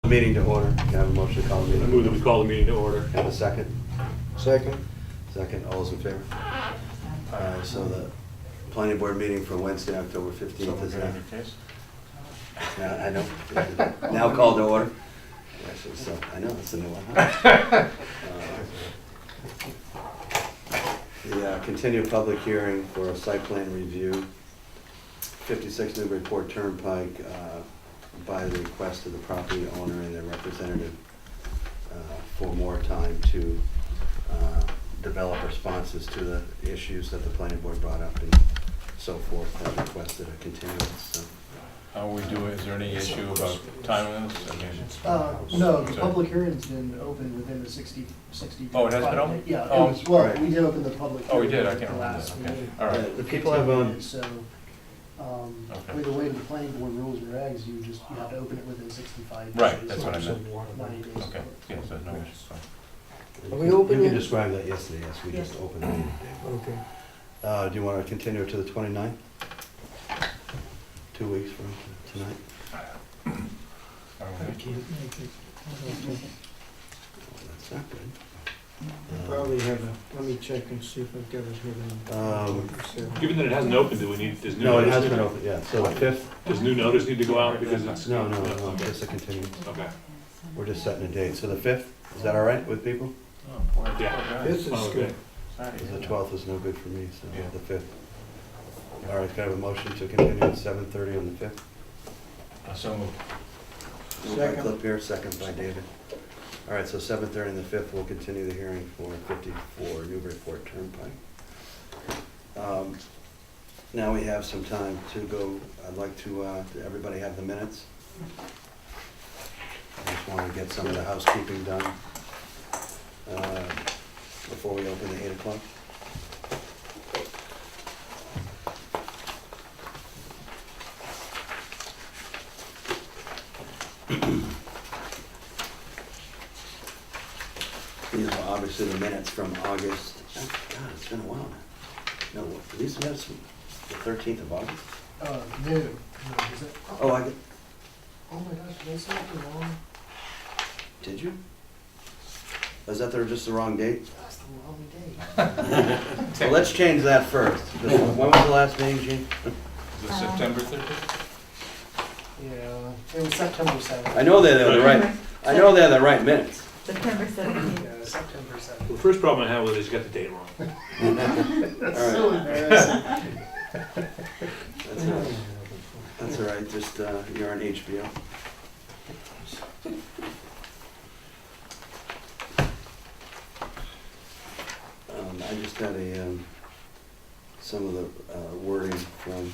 Meeting to order. Can I have a motion to call the I meeting? move that we call the meeting to order. Have a second? Second. Second, all those in favor? So the planning board meeting for Wednesday, October 15th is now. Yeah, I know. Now called to order. Actually, so, I know, it's a new one. The continued public hearing for a site plan review, 56 Newburyport Turnpike, by the request of the property owner and their representative for more time to develop responses to the issues that the planning board brought up and so forth, have requested a continuance. So. How we do it? Is there any issue about timeliness? I mean, No, the sorry. public hearing's been open within the 60. Oh, it has been open? Yeah, Oh, well, right. we did open the public Oh, we hearing. did? I at can't the remember last that. Okay. meeting. All right. The people have, So, Okay. with the way the planning board rules and regs, you have to open it within 65 days. Right, that's what I meant. 90 days. Okay, yes, there's no issue. Are we open You yet? can describe that yesterday, yes, we just opened it. Okay. Do you want to continue it to the 29th? 2 weeks from tonight? Well, that's not good. Probably have a, let me check and see if I've got it here. Given that it hasn't opened, do we need, does new No, it notice? has been open, yeah, so the 5th? Does new notice need to go out because it's? No, Okay. just a continuance. Okay. We're just setting a date, so the 5th, is that all right with people? Oh, boy. Yeah. This is Oh, good. okay. Because the 12th is no good for me, so Yeah. the 5th. All right, can I have a motion to continue at 7:30 on the 5th? So moved. Moved by Second. Clip here, second by David. All right, so 7:30 on the 5th, we'll continue the hearing for 54 Newburyport Turnpike. Now we have some time to go, I'd like to everybody have the minutes. I just want to get some of the housekeeping done before we open the 8 o'clock. These are obviously the minutes from August. Oh, God, it's been a while now. No, these minutes from the 13th of August? No, is it? Oh, I get, Oh my gosh, did I say something wrong? did you? Is that just the wrong date? That's the wrong date. Well, let's change that first. When was the last meeting, Gene? Is it September 30th? Yeah, it was September 7th. I know they're the right, I know they're the right minutes. September 17th. Yeah, September 7th. Well, the first problem I have with it is you got the date wrong. That's All so right. embarrassing. That's all right. That's all right, just, you're on HBO. I just had some of the wording from,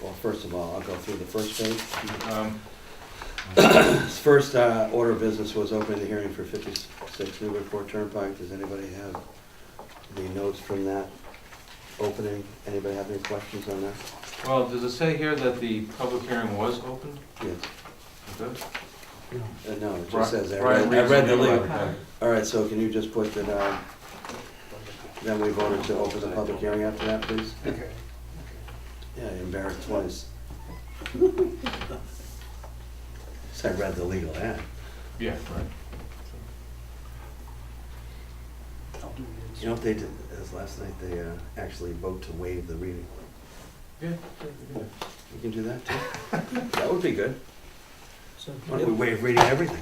well, first of all, I'll go through the first page. This first order of business was opening the hearing for 56 Newburyport Turnpike. Does anybody have any notes from that opening? Anybody have any questions on that? Well, does it say here that the public hearing was open? Yes. Good. No, it just says, I Brian read reads the it. legal. Okay. All right, so can you just put that, then we voted to open the public hearing after that, please? Okay. Yeah, you're embarrassed twice. So I read the legal ad. Yeah, right. I'll do it. You know what they did, is last night, they actually vote to waive the reading. Yeah. You can do that too? That would be good. So, Why don't we waive reading everything?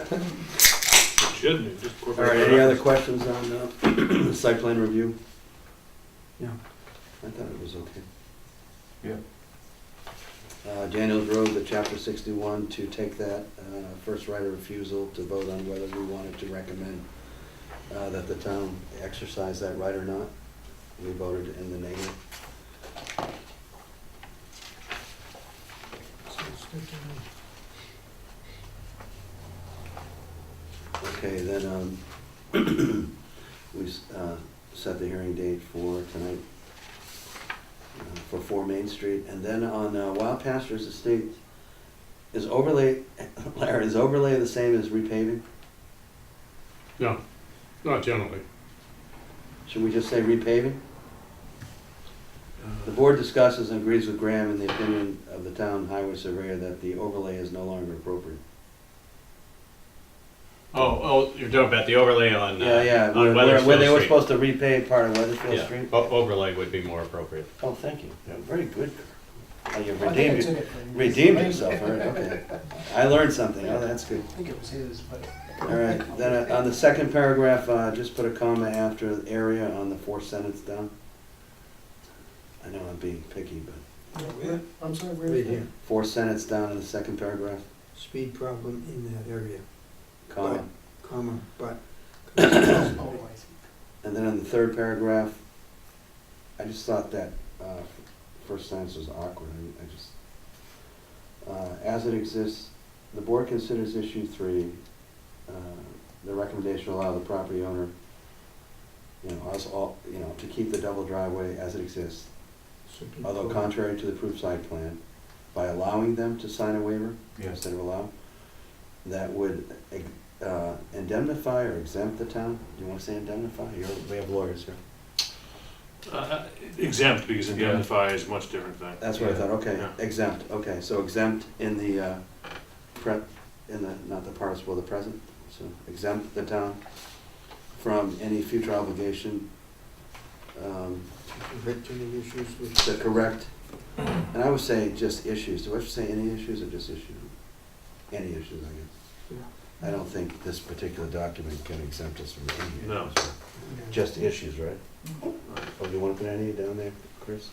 It shouldn't, it just All incorporate. right, any other questions on site plan review? No, I thought it was okay. Yeah. Daniels Road, the chapter 61, to take that first right of refusal to vote on whether we wanted to recommend that the town exercise that right or not. We voted in the negative. sounds good to me. Okay, then we set the hearing date for tonight for 4 Main Street. And then on Wild Pastures Estate, is overlay, Larry, is overlay the same as repaving? No, not generally. Should we just say repaving? The board discusses and agrees with Graham in the opinion of the town highway surveyor that the overlay is no longer appropriate. You're talking about the overlay on, Yeah, on where Weathersfield they were Street. supposed to repay part of Weathersfield Yeah, Street. overlay would be more appropriate. Oh, thank you. Yeah, very good. Oh, you I think I redeemed, took it from his. redeemed yourself, all right, okay. I learned something, oh, that's good. I think it was his, but. All right, then on the second paragraph, just put a comma after the area on the fourth sentence down. I know I'm being picky, but I'm sorry, where Right is here, it? fourth sentence down in the second paragraph, speed problem in that area, comma. comma, but. Oh, I see. And then in the third paragraph, I just thought that first sentence was awkward. I just, as it exists, the board considers issue 3, the recommendation to allow the property owner, us all, to keep the double driveway as it exists, although contrary to the approved site plan, by allowing them to sign a waiver instead of allow, that would indemnify or exempt the town. Do you want to say indemnify? We have lawyers here. Exempt, because indemnify is a much different thing. That's what I thought, okay, Yeah. exempt, okay, so exempt in the, not the participle, the present, so exempt the town from any future obligation, Correct any issues with. to correct, and I would say just issues, do I have to say any issues or just issues? Any issues, I guess. I don't think this particular document can exempt us from any issues. No. Just issues, right? Oh, do you want to put any down there, Chris?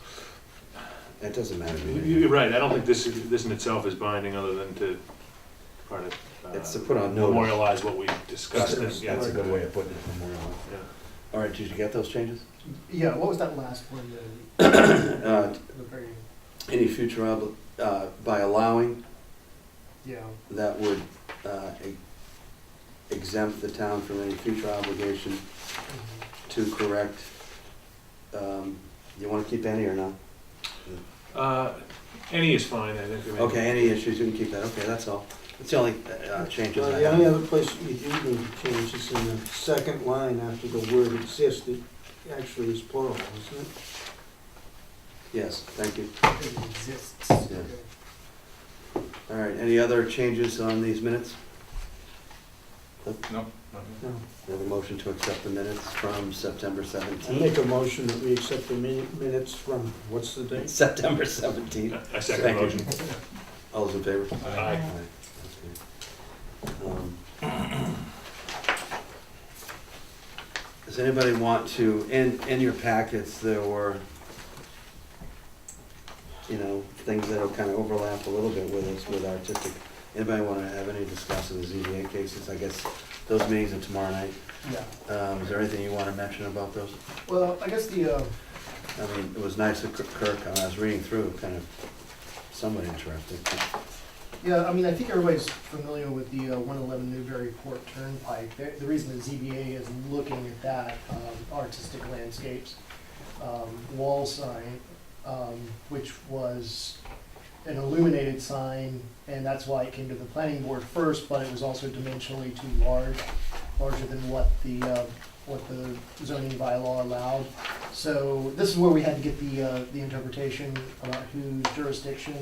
It doesn't matter to me. You're right, I don't think this in itself is binding, other than to part of, It's to put on notice. memorialize what we discussed. That's and- a good way of putting it, memorial. Yeah. All right, did you get those changes? Yeah, what was that last one? Uh, The very, Any future, by allowing, yeah, that would exempt the town from any future obligation to correct, you want to keep any or not? Any is fine, I think. I mean- Okay, any issues, you can keep that, okay, that's all. That's the only changes I The only have. other place you do need to change is in the second line after the word exist, it actually is plural, isn't it? Yes, thank you. it exists. Yeah. All right, any other changes on these minutes? No? No. We have a motion to accept the minutes from September I make 17th. a motion that we accept the minutes from, what's the date? September 17th. I second the motion. All those in favor? Aye. Does anybody want to, in your packets, there were, things that'll kind of overlap a little bit with us, with artistic. Anybody want to have any discussion of the ZBA cases? I guess those meetings are tomorrow night. Yeah, Is there anything you want to mention about those? well, I guess the, I mean, it was nice that Kirk, I was reading through, kind of somewhat interested. yeah, I mean, I think everybody's familiar with the 111 Newburyport Turnpike. The reason the ZBA is looking at that, artistic landscapes, wall sign, which was an illuminated sign, and that's why it came to the planning board first, but it was also dimensionally too large, larger than what the zoning bylaw allowed. So this is where we had to get the interpretation about whose jurisdiction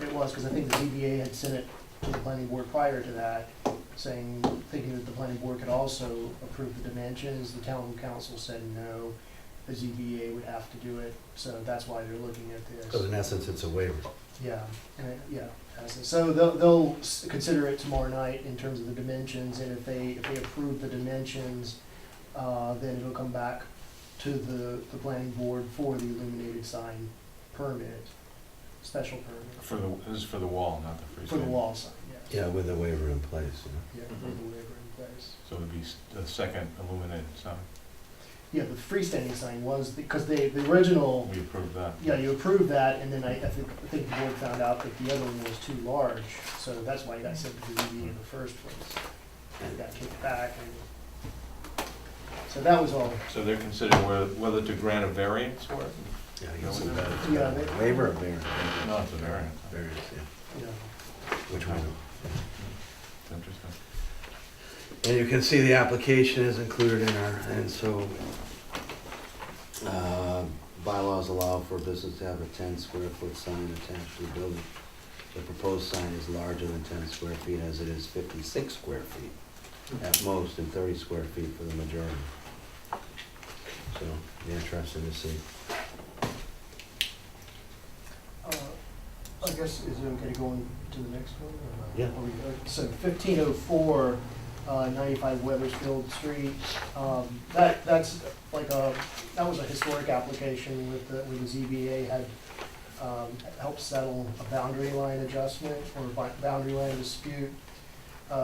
it was, because I think the ZBA had sent it to the planning board prior to that, thinking that the planning board could also approve the dimensions. The town council said no, the ZBA would have to do it, so that's why they're looking at this. So in essence, it's a waiver. Yeah, yeah. So they'll consider it tomorrow night in terms of the dimensions, and if they approve the dimensions, then it'll come back to the planning board for the illuminated sign permit, special permit. This is for the wall, not the freestanding. For the wall sign, yeah. Yeah, with the waiver in place, Yeah, with the waiver in place. So it would be the second illuminated sign. Yeah, the freestanding sign was, because the original, We approved that. yeah, you approved that, and then I think the board found out that the other one was too large, so that's why it got sent to the ZBA in the first place. And it got kicked back, and so that was all. So they're considering whether to grant a variance for it? Yeah, I guess it's Yeah, better. Waiver or variance? No, it's a variance. Variance, yeah. You know, Which one? It's interesting. And you can see the application is included in our, and so, bylaws allow for a business to have a 10-square-foot sign attached to the building. The proposed sign is larger than 10 square feet, as it is 56 square feet at most, and 30 square feet for the majority. So, be interesting to see. I guess, is it okay to go on to the next one? or not? Yeah. Or we- So 1504, 95 Weathersfield Street, that's like that was a historic application with the ZBA had helped settle a boundary line adjustment or boundary line dispute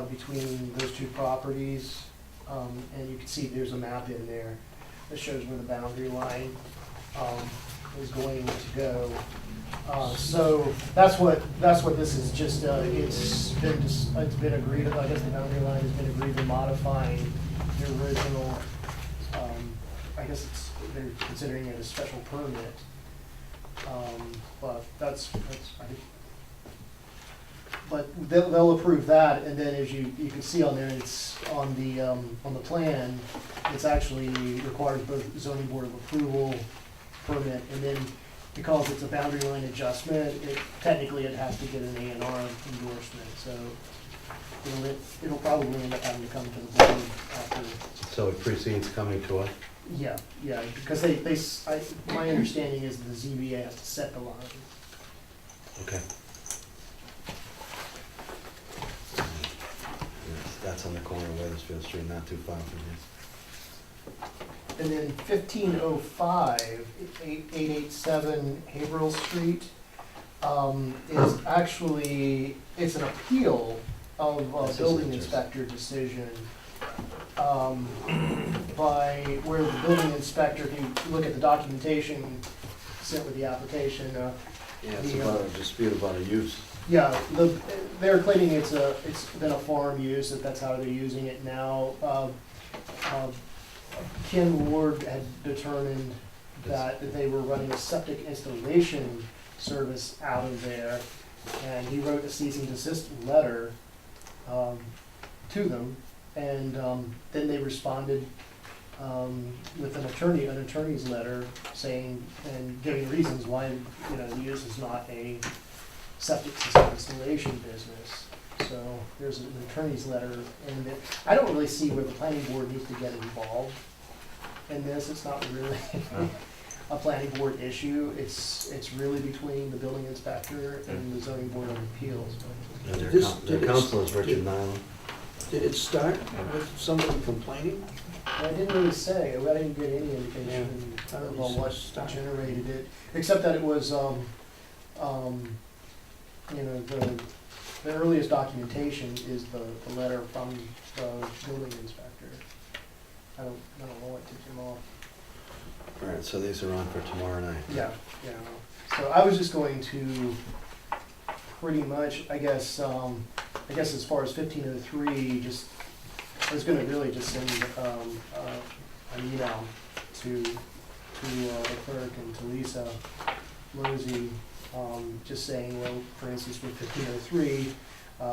between those two properties. And you can see there's a map in there that shows where the boundary line is going to go. So that's what this is, just, it's been agreed, I guess the boundary line has been agreed to modifying the original, I guess they're considering it a special permit. But that's, I think, but they'll approve that, and then as you can see on there, it's on the plan, it's actually requires both zoning board of approval, permit, and then because it's a boundary line adjustment, technically it has to get an A&R endorsement, so it'll probably end up having to come to the board after. So it precedes coming to us? Yeah, because my understanding is the ZBA has to set the line. Okay. Yes, that's on the corner of Weathersfield Street, not too far from here. And then 1505, 887 Haverhill Street, is actually, it's an appeal of a This is building interesting. inspector decision. By where the building inspector, if you look at the documentation sent with the application, Yeah, it's about a dispute about a use. yeah, they're claiming it's been a farm use, that's how they're using it now. Ken Ward had determined that they were running a septic installation service out of there, and he wrote a cease and desist letter to them, and then they responded with an attorney's letter saying, and giving reasons why, the use is not a septic system installation business. So there's an attorney's letter, and I don't really see where the planning board needs to get involved in this. It's not really a planning board issue. It's really between the building inspector and the zoning board of appeals. And Did their it- counsel is Richard Nyland. Did it start with somebody complaining? And I didn't really say, I didn't get any indication Yeah. about what generated it, except that it was, the earliest documentation is the letter from the building inspector. I don't know what tipped him off. All right, so these are on for tomorrow night. Yeah. So I was just going to pretty much, I guess as far as 1503, I was gonna really just send an email to the clerk and to Lisa Losey, just saying, well, for instance, with 1503,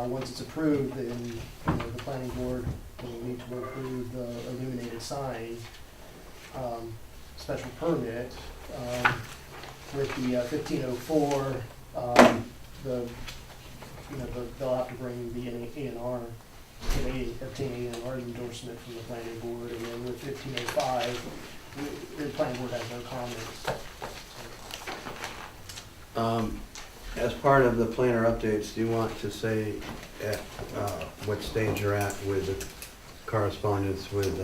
once it's approved, then the planning board will need to approve the illuminated sign special permit. With the 1504, they'll have to bring the A&R, obtain A&R endorsement from the planning board, and then with 1505, the planning board has no comments. As part of the planner updates, do you want to say at what stage you're at with the correspondence with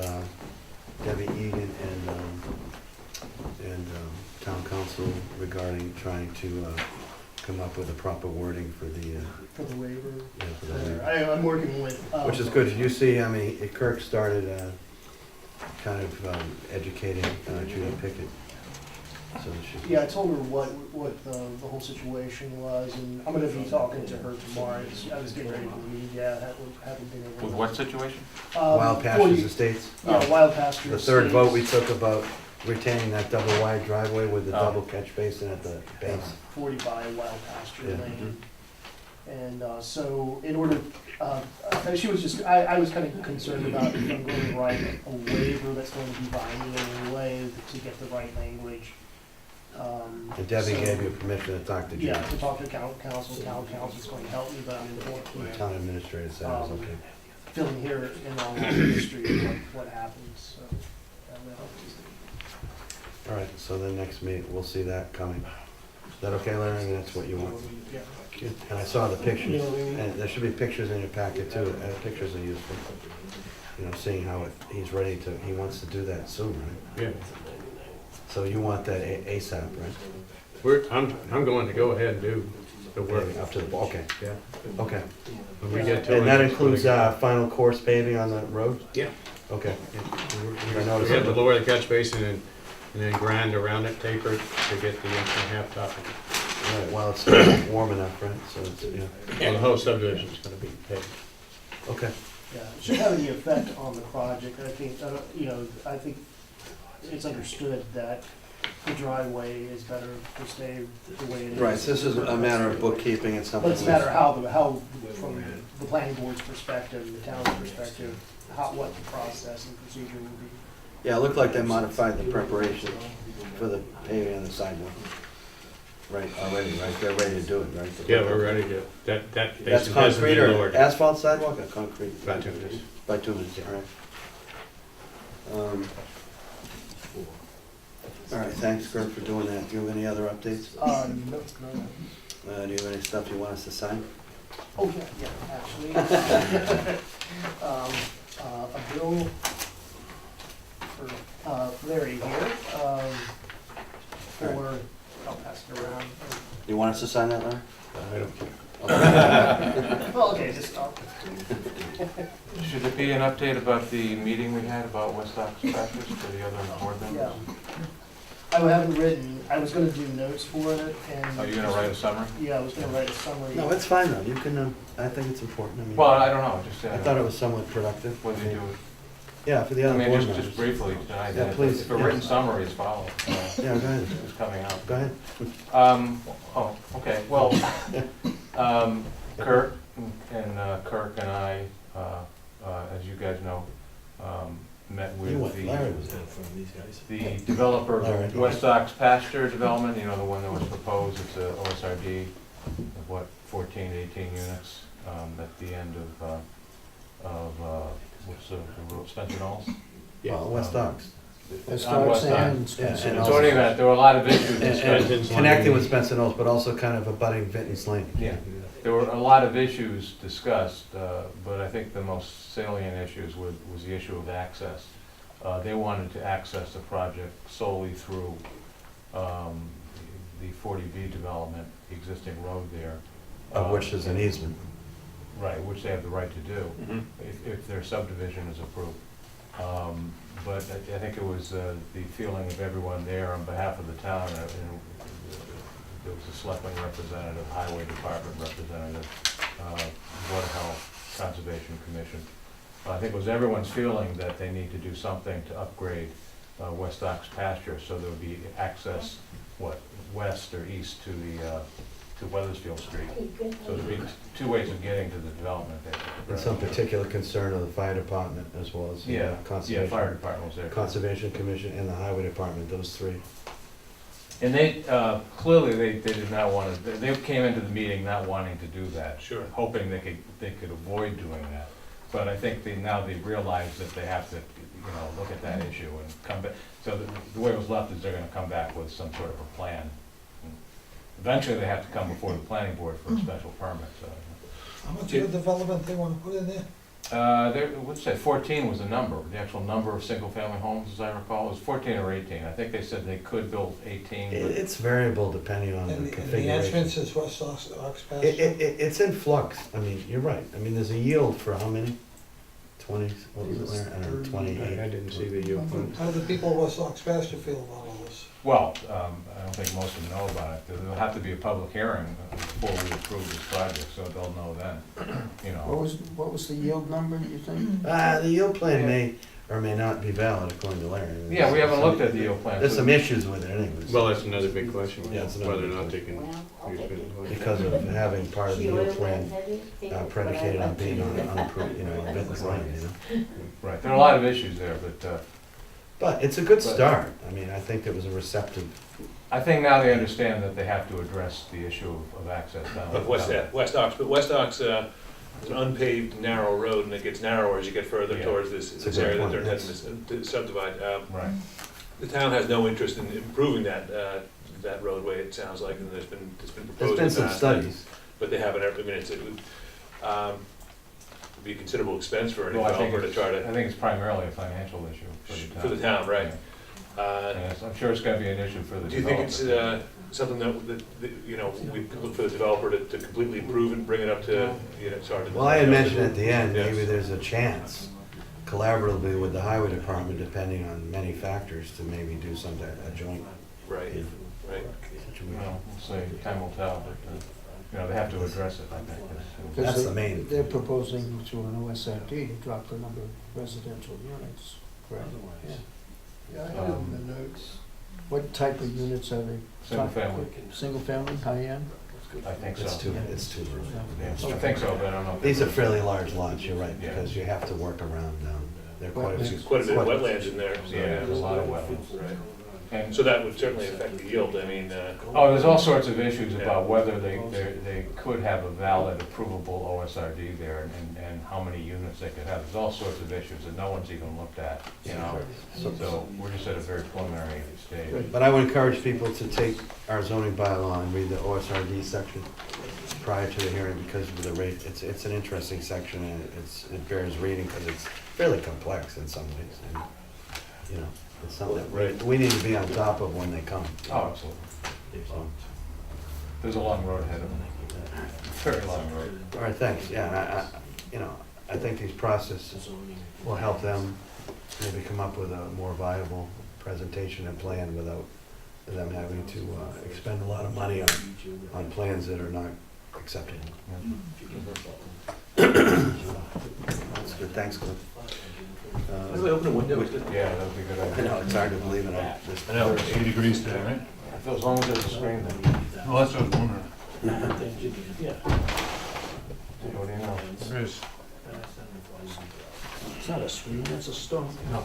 Debbie Egan and town council regarding trying to come up with a proper wording for the waiver. yeah, for the waiver. I'm working with. Which is good. You see, I mean, Kirk started kind of educating Judy Pickett. So she, Yeah, I told her what the whole situation was, and I'm gonna be talking to her tomorrow. I was getting ready for the meeting, haven't been able to. With what situation? Wild Pastures Estates. Yeah, Wild Pastures. The third vote we Estates, took about retaining that double wide driveway with the Oh. double catch basin at the base. 45 Wild Pasture Yeah. Lane. And so in order, she was just, I was kind of concerned about if I'm going to write a waiver that's going to be binding in any way to get the right language. And Debbie So- gave you permission to talk to Jim. Yeah, to talk to town council's going to help me, but I'm The informed, town administrator said it was okay. filling here in all the history of what happens, so that will help. All right, so then next meeting, we'll see that coming. Is that okay, Larry? I mean, that's what you want. Yeah. And I saw the pictures, and there should be pictures in your packet too, pictures are useful. You know, seeing how he's ready to, he wants to do that soon, right? Yeah. So you want that ASAP, right? I'm going to go ahead and do the work. Okay, up to the, okay, Yeah. okay. When we get to And it, that it's includes, gonna final course paving on the road? Yeah. Okay. We I noticed had to that. lower the catch basin and then grind around it, taper it to get the inch and a half top. Right, well, it's still warm enough, right? So it's, yeah, Well, the whole subdivision's gonna be paved. okay. Yeah, it should have any effect on the project. I think, I think it's understood that the driveway is better to stay the way it is. Right, so this is a matter of bookkeeping and something. But it's a matter how, from the planning board's perspective, the town's perspective, what the process and procedure will be. Yeah, it looked like they modified the preparation for the paving on the sidewalk. Right, already, right? They're ready to do it, right? Yeah, we're ready to, that That's basin hasn't concrete been or lowered. asphalt sidewalk or concrete? Bituminous. Bituminous, all right. All right, thanks, Kurt, for doing that. Do you have any other updates? No. Do you have any stuff you want us to sign? Oh, yeah, actually. A bill for Larry here, for, I'll pass it around. You want us to sign that, Larry? I don't care. Okay. Well, okay, just, Should there be an update about the meeting we had about West Ox practice for the other board yeah. members? I haven't written, I was gonna do notes for it, and. Are you gonna write a summary? Yeah, I was gonna write a summary. No, it's fine though. You can, I think it's important. I mean, Well, I don't know, just, I thought it was somewhat productive. what do you do? Yeah, for the I other mean, board just members. briefly tonight, Yeah, please, if a yeah. written summary is followed, Yeah, go ahead. is coming out. Go ahead. Okay, well, Kurt and Kirk and I, as you guys know, met You with went, Larry was there from these guys. the developer Larry. of West Ox pasture development, you know, the one that was proposed, it's a OSRD of what, 14, 18 units, at the end of, what's the road, Spencer Knolls? Well, West Ox. On West Ox. And So also- in any event, there were a lot of issues And discussed. connected with Spencer Knolls, but also kind of abutting Vinton's Lane. Yeah, there were a lot of issues discussed, but I think the most salient issues was the issue of access. They wanted to access the project solely through the 40B development, the existing road there. Of which is an easement. Right, which they have the right to do, Mhm. if their subdivision is approved. But I think it was the feeling of everyone there on behalf of the town, there was a selectman representative, highway department representative, Board of Health, Conservation Commission. I think it was everyone's feeling that they need to do something to upgrade West Ox pasture, so there would be access, west or east to to Weathersfield Street. So there'd be two ways of getting to the development there. And some particular concern of the fire department as well as Yeah, yeah, conservation. fire department was there. Conservation Commission and the highway department, those three. And they, clearly, they did not want to, they came into the meeting not wanting to do that. Sure. Hoping they could avoid doing that. But I think now they realize that they have to, look at that issue and come back. So the way it was left is they're gonna come back with some sort of a plan. Eventually, they have to come before the planning board for a special permit, so. How much of the development they wanna put in there? What's that, 14 was the number, the actual number of single-family homes, as I recall, it was 14 or 18. I think they said they could build 18, but It's variable depending on the And the configuration. entrance is West Ox pasture? It's in flux. I mean, you're right. I mean, there's a yield for how many? 20, what was it there? I don't know, 28. I didn't see the yield plan. How do the people of West Ox pasture feel about all this? well, I don't think most of them know about it. There'll have to be a public hearing before we approve this project, so they'll know then, What was the yield number, you think? The yield plan may or may not be valid according to Larry. Yeah, we haven't looked at the yield plan. There's some issues with it anyways. Well, that's another big question, Yeah, it's another whether or big not they can use it. Because of having part of the yield plan predicated on being on unapproved, on Vinton's Lane, Right, there are a lot of issues there, but But it's a good But- start. I mean, I think it was a receptive, I think now they understand that they have to address the issue of access down. But West Ox, is an unpaved, narrow road, and it gets narrower as you get further Yeah. towards this It's a this good area that point, they're yes. heading to subdivide. Right. The town has no interest in improving that roadway, it sounds like, and it's been proposed there's in been the some past. studies. But they haven't ever, I mean, it would be a considerable expense for a Well, I think developer to try I to, think it's primarily a financial issue for the town. for the town, right? And I'm sure it's gonna be an issue for the Do you think it's developer. something that, you know, we could look for the developer to completely improve and bring it up to, you know, sorry. Well, I had mentioned at the end, Yes. maybe there's a chance collaboratively with the highway department, depending on many factors, to maybe do some, a joint Right, right. situation. Well, we'll see, time will tell, but, you know, they have to address it, I think. Because That's they- the main- They're proposing through an OSRD to drop the number of residential units, correct? Yeah. Yeah, I have it in the notes. What type of units are they? Single family, Single family, high-end? I think It's so. too, it's too rural. Yeah, I think so, but I don't know. if These are it's- fairly large lots, you're right, Yeah. because you have to work around, they're quite. There's quite a bit of wetlands in there, so. Yeah, there's a lot of wetlands. Right. And, So that would certainly affect the yield, I mean, oh, there's all sorts of issues about whether they could have a valid approvable OSRD there and how many units they could have. There's all sorts of issues that no one's even looked at, you know? So we're just at a very preliminary stage. But I would encourage people to take our zoning bylaw and read the OSRD section prior to the hearing, because of the rate, it's an interesting section, and it bears reading, because it's fairly complex in some ways, and, you know, it's something that we need to be on top of when they come. Oh, absolutely. So, There's a long road ahead of them. Very long road. all right, thanks, yeah, and you know, I think these processes will help them maybe come up with a more viable presentation and plan without them having to expend a lot of money on plans that are not acceptable. That's good, thanks, Cliff. How do we open a window? Yeah, that'd be a good I idea. know, it's hard to believe it. I know, it's 80 degrees today, right? As long as there's a screen there. Well, that's what I was wondering. What do you know? There is. It's not a screen, that's a stone. No.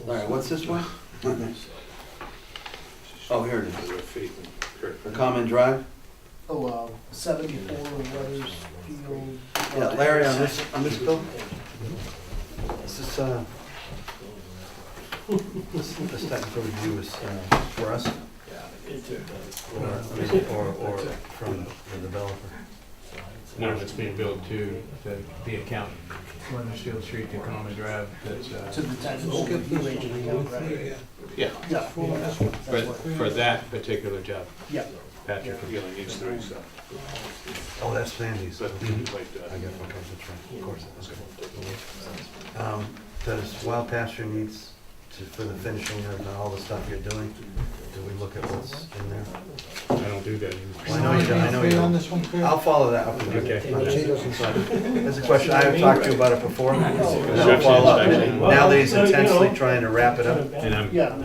All right, what's this one? Oh, here it is. The Common Drive? Oh, 74 Weathersfield. Yeah, Larry, on this bill? Is this technical review is for us? Or from the developer? No, it's being built to the account, Weathersfield Street to Common Drive, that's, To the technical review agent account, right? yeah, Yeah. That's what- for that particular job, Yeah. Patrick. He only needs 3, so. Oh, that's Sandy's. So he might, I guess, okay, that's right, of course. Does Wild Pasture needs for the finishing of all the stuff you're doing, do we look at what's in there? I don't do that Well, I know you don't, I know you On don't. this one, Chris? I'll follow that up with you. Okay. She doesn't. There's a question, I have talked to you about it before, and I'll follow up. Now that he's intensely trying to wrap it up, And I'm, Yeah,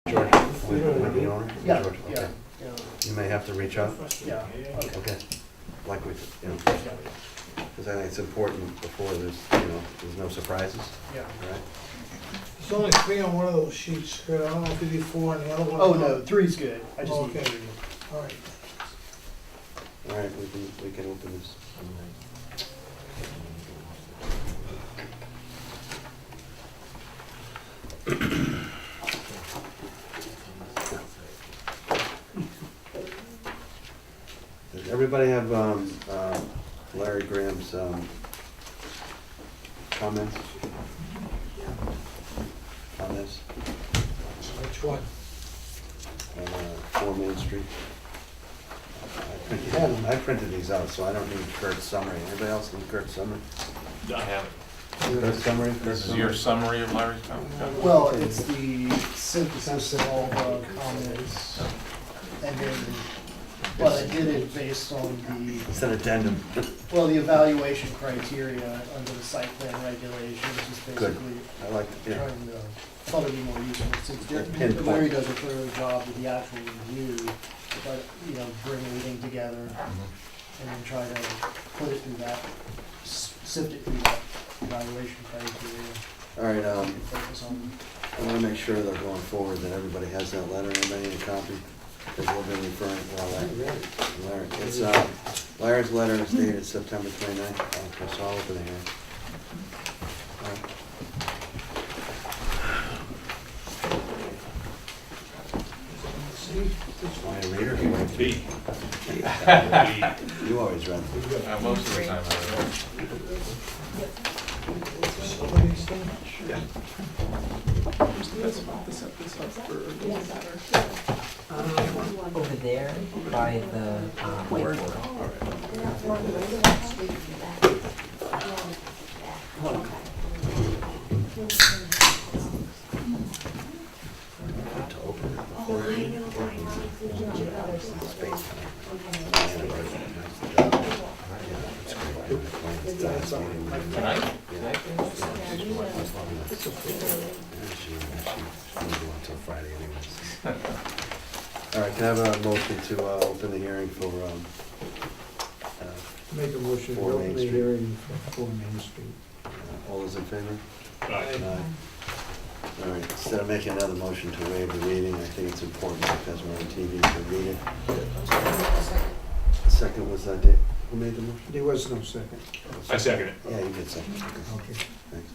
George, with the owner? yeah, George, yeah, okay. You may have to reach out, yeah. okay, like we, you know, because I think it's important before there's no surprises, Yeah. all right? There's only 3 on one of those sheets, Chris. I don't know if you did 4 on the other one. Oh, no, 3's good. I just need Okay. 3. All right. All right, we can open this. Does everybody have Larry Graham's comments on this, Which one? on 4 Main Street? I printed these out, so I don't need Kurt's summary. Anybody else need Kurt's summary? I have it. Kurt's summary? this is your summary of Larry's comment? Well, it's the synthesis of all the comments, and then Well, I did it based on It's an addendum. the evaluation criteria under the site plan regulations, just Good. basically I like, yeah. trying to, thought it'd be more useful, since Pinpoint. Larry does a clearer job with the actual review, but, bring everything together and then try to put it through that, sift it through that evaluation criteria, All right, and focus on. I wanna make sure that going forward that everybody has that letter, everybody need a copy, because we've been referring, well, Larry, it's, Larry's letter is dated September 29th. So I'll open it here. All right. Want me to read it or you want to? B. You always read. Most of the time, Over there by the whiteboard. To open it before space. Tonight? Friday anyways. All right, can I have a motion to open the hearing for, Make a motion to For Main open the Street. hearing for Main Street. all those in favor? Aye. All right, instead of making another motion to waive the reading, I think it's important because we're on TV to read it. The second was Dave. Who made the motion? There was no second. I second it. Yeah, you did second. Okay. Thanks.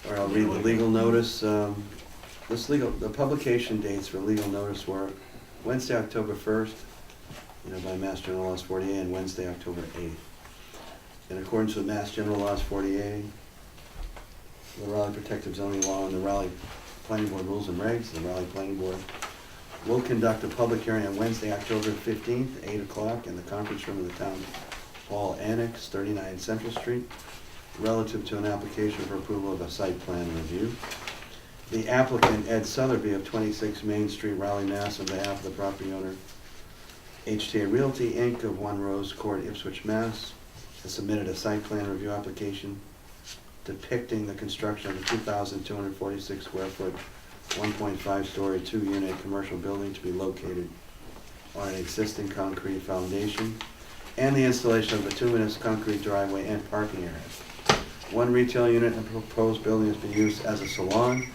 All right, I'll read the legal notice. The publication dates for legal notice were Wednesday, October 1st, by Mass General Laws 48, and Wednesday, October 8th. In accordance with Mass General Laws 48, the Raleigh Protective Zoning Law, and the Raleigh Planning Board Rules and Regs, the Raleigh Planning Board will conduct a public hearing on Wednesday, October 15th, 8 o'clock, in the conference room of the Town Hall Annex, 39 Central Street, relative to an application for approval of a site plan review. The applicant, Ed Sotheby of 26 Main Street, Raleigh, Mass., on behalf of the property owner, HTA Realty, Inc. of 1 Rose Court, Ipswich, Mass., has submitted a site plan review application depicting the construction of a 2,246 square foot, 1.5-story, 2-unit commercial building to be located on an existing concrete foundation, and the installation of bituminous concrete driveway and parking areas. 1 retail unit in the proposed building is to be used as a salon,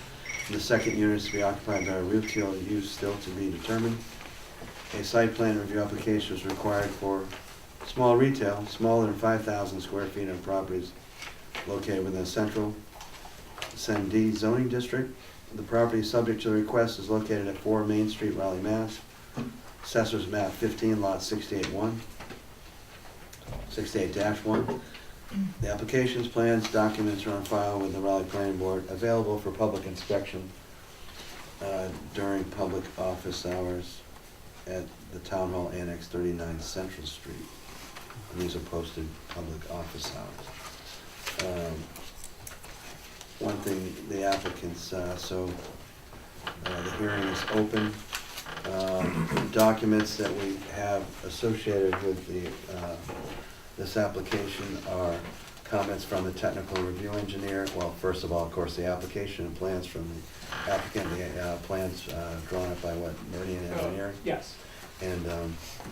and the second unit is to be occupied by a retail use still to be determined. A site plan review application is required for small retail, smaller than 5,000 square feet on properties located within the central Sendee zoning district. The property subject to the request is located at 4 Main Street, Raleigh, Mass. Assessors map 15, lot 68-1. The applications, plans, documents are on file with the Raleigh Planning Board, available for public inspection during public office hours at the Town Hall Annex, 39 Central Street. And these are posted public office hours. One thing, the applicants, the hearing is open. Documents that we have associated with this application are comments from the technical review engineer. Well, first of all, of course, the application and plans from the applicant, the plans drawn up by what, Meridian Engineering? Yes. And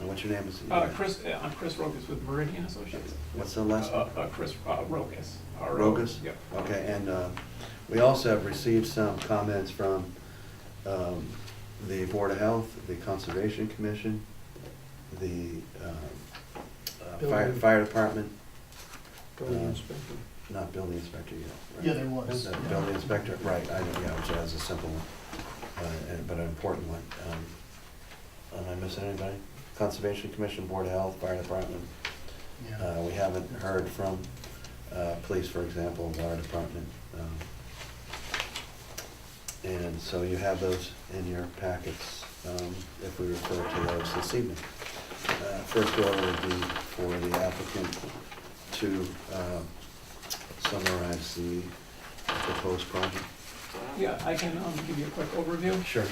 what's your name? I'm Chris Rogas with Meridian Associates. What's the last name? Chris Rogas. Rogas? Yep. Okay, and we also have received some comments from the Board of Health, the Conservation Commission, the fire department, Building inspector. not building inspector yet. right? Yeah, there was. Building inspector, right, I know, yeah, which is a simple one, but an important one. Am I missing anybody? Conservation Commission, Board of Health, Fire Department. Yeah. We haven't heard from police, for example, Fire Department. And so you have those in your packets if we refer to those this evening. First order would be for the applicant to summarize the proposed project. Yeah, I can give you a quick overview. Sure.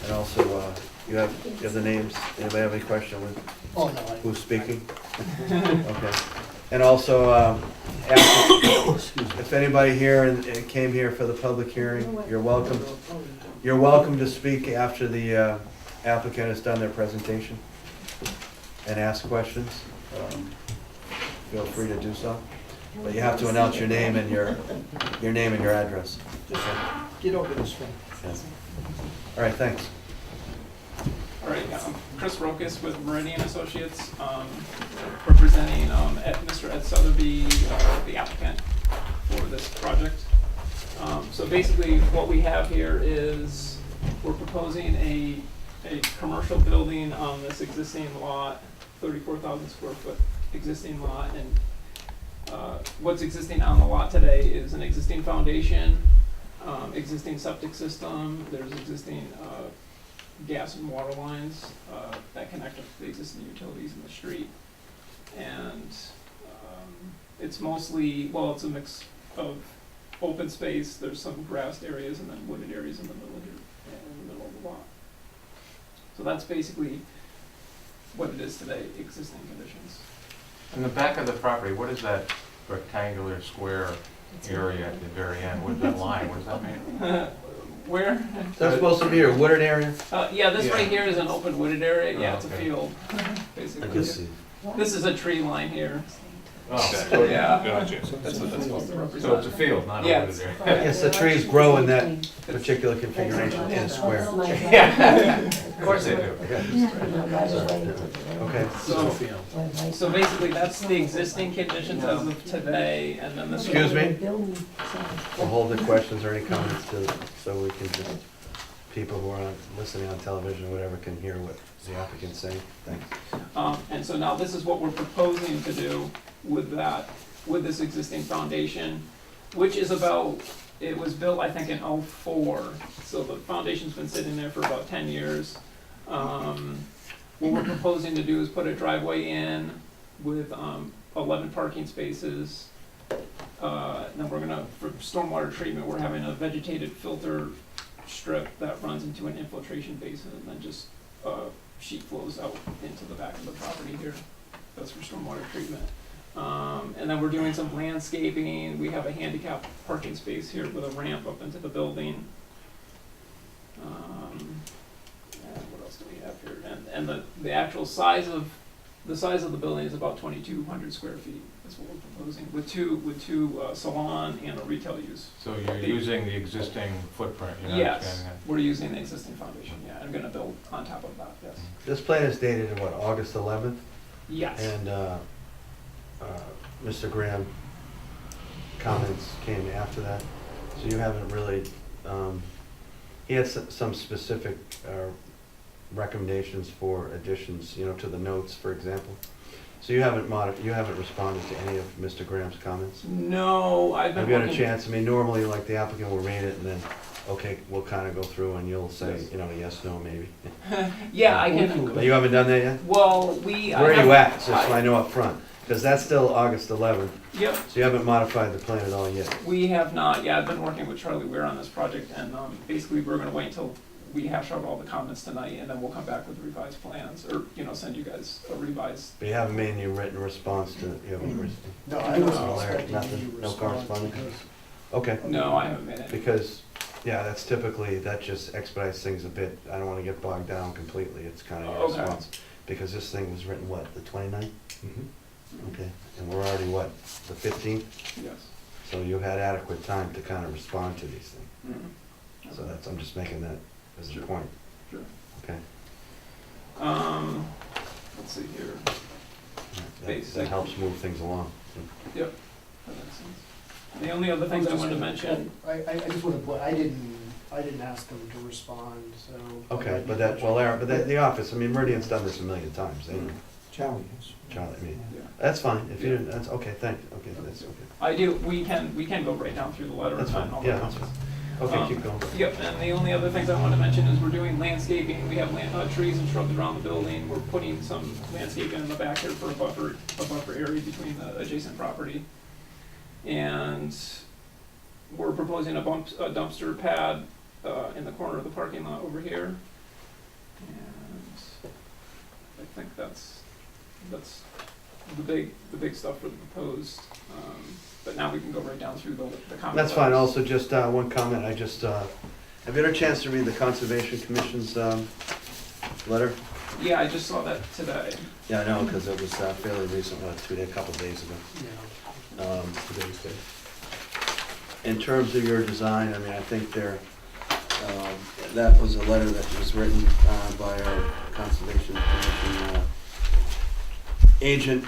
And also, you have the names, anybody have any question with Oh, no, who's speaking? Okay. And also, if anybody here and came here for the public hearing, you're welcome. You're welcome to speak after the applicant has done their presentation and ask questions. Feel free to do so. But you have to announce your name and your name and your address. Just get over this one. Yes. All right, thanks. All right, I'm Chris Rokas with Meridian Associates, representing Mr. Ed Sotheby, the applicant for this project. So basically, what we have here is we're proposing a commercial building on this existing lot, 34,000 square foot existing lot, and what's existing on the lot today is an existing foundation, existing septic system, there's existing gas and water lines that connect up to the existing utilities in the street. And it's mostly, well, it's a mix of open space, there's some grassed areas and then wooded areas in the middle here, in the middle of the lot. So that's basically what it is today, existing conditions. In the back of the property, what is that rectangular square area at the very end? What is that line? What does that mean? Where? That's supposed to be your wooded area? Yeah, this Yeah. right here is an open wooded area. Yeah, it's a Okay. field, I basically. can see. This is a tree line here. Oh, So, yeah, Gotcha. that's what that's supposed to represent. so it's a field, not a Yeah, wooded area. Yes, the trees grow in that particular configuration in a square. Yeah, of course they do. Okay. So basically, that's the existing conditions as of today, and then this. Excuse me? We'll hold the questions or any comments so we can just, people who are listening on television or whatever can hear what the applicant's saying. Thanks. And so now this is what we're proposing to do with that, with this existing foundation, which is about, it was built, I think, in '04. So the foundation's been sitting there for about 10 years. What we're proposing to do is put a driveway in with 11 parking spaces. Then we're gonna, for stormwater treatment, we're having a vegetated filter strip that runs into an infiltration basin and then just sheet flows out into the back of the property here. That's for stormwater treatment. And then we're doing some landscaping. We have a handicap parking space here with a ramp up into the building. And what else do we have here? And the actual size of the building is about 2,200 square feet. That's what we're proposing with two salon and a retail use. So you're using the existing footprint, you're not Yes, expanding that? we're using the existing foundation. Yeah, I'm going to build on top of that. Yes. This plan is dated, what, August 11th? Yes. And Mr. Graham comments came after that, so you haven't really, he had some specific recommendations for additions, to the notes, for example. So you haven't responded to any of Mr. Graham's comments? No, I've been Have you had a working- chance? I mean, normally, like, the applicant will read it and then, okay, we'll kind of go through and you'll say, Yes. yes, no, maybe. Yeah, I can. But you haven't done that yet? Well, Where are you at, just so I know up front? Because that's still August 11th, Yep, so you haven't modified the plan at all yet. we have not. Yeah, I've been working with Charlie Weir on this project, and basically we're going to wait until we hash out all the comments tonight, and then we'll come back with revised plans, or send you guys a revised. But you haven't made any written response to, you haven't, No, I wasn't No, expecting nothing, you to no respond correspondence? because okay. No, I haven't made it. Because, yeah, that's typically, that just expedites things a bit. I don't want to get bogged down completely, it's kind of your Okay. response. Because this thing was written, what, the 29th? Mhm. Okay, and we're already, what, the 15th? Yes. So you've had adequate time to kind of respond to these things. Mhm. So that's, I'm just making that as a Sure. point. Sure. Okay. Let's see here. That Basic. helps move things along. Yep, that makes sense. The only other things I wanted to mention. I just want to put, I didn't ask them to respond, so. Okay, but that, well, Aaron, but the office, I mean, Meridian's done this a million times, they, Charlie is. Charlie, I mean, Yeah. that's fine, if you didn't, that's, okay, okay, that's okay. I do, we can go right down through the letter and That's fine, find all the yeah, that's comments. Okay, keep going. Yep, and the only other things I want to mention is we're doing landscaping. We have trees and shrubs around the building. We're putting some landscaping in the back here for a buffer area between the adjacent property. And we're proposing a dumpster pad in the corner of the parking lot over here. And I think that's the big stuff for the proposed, but now we can go right down through the comments. That's fine, also just one comment, I just, have you had a chance to read the Conservation Commission's letter? Yeah, I just saw that today. Yeah, I know, because it was fairly recent, a couple days ago. Yeah. Today's date. In terms of your design, I mean, I think that was a letter that was written by our Conservation Commission agent.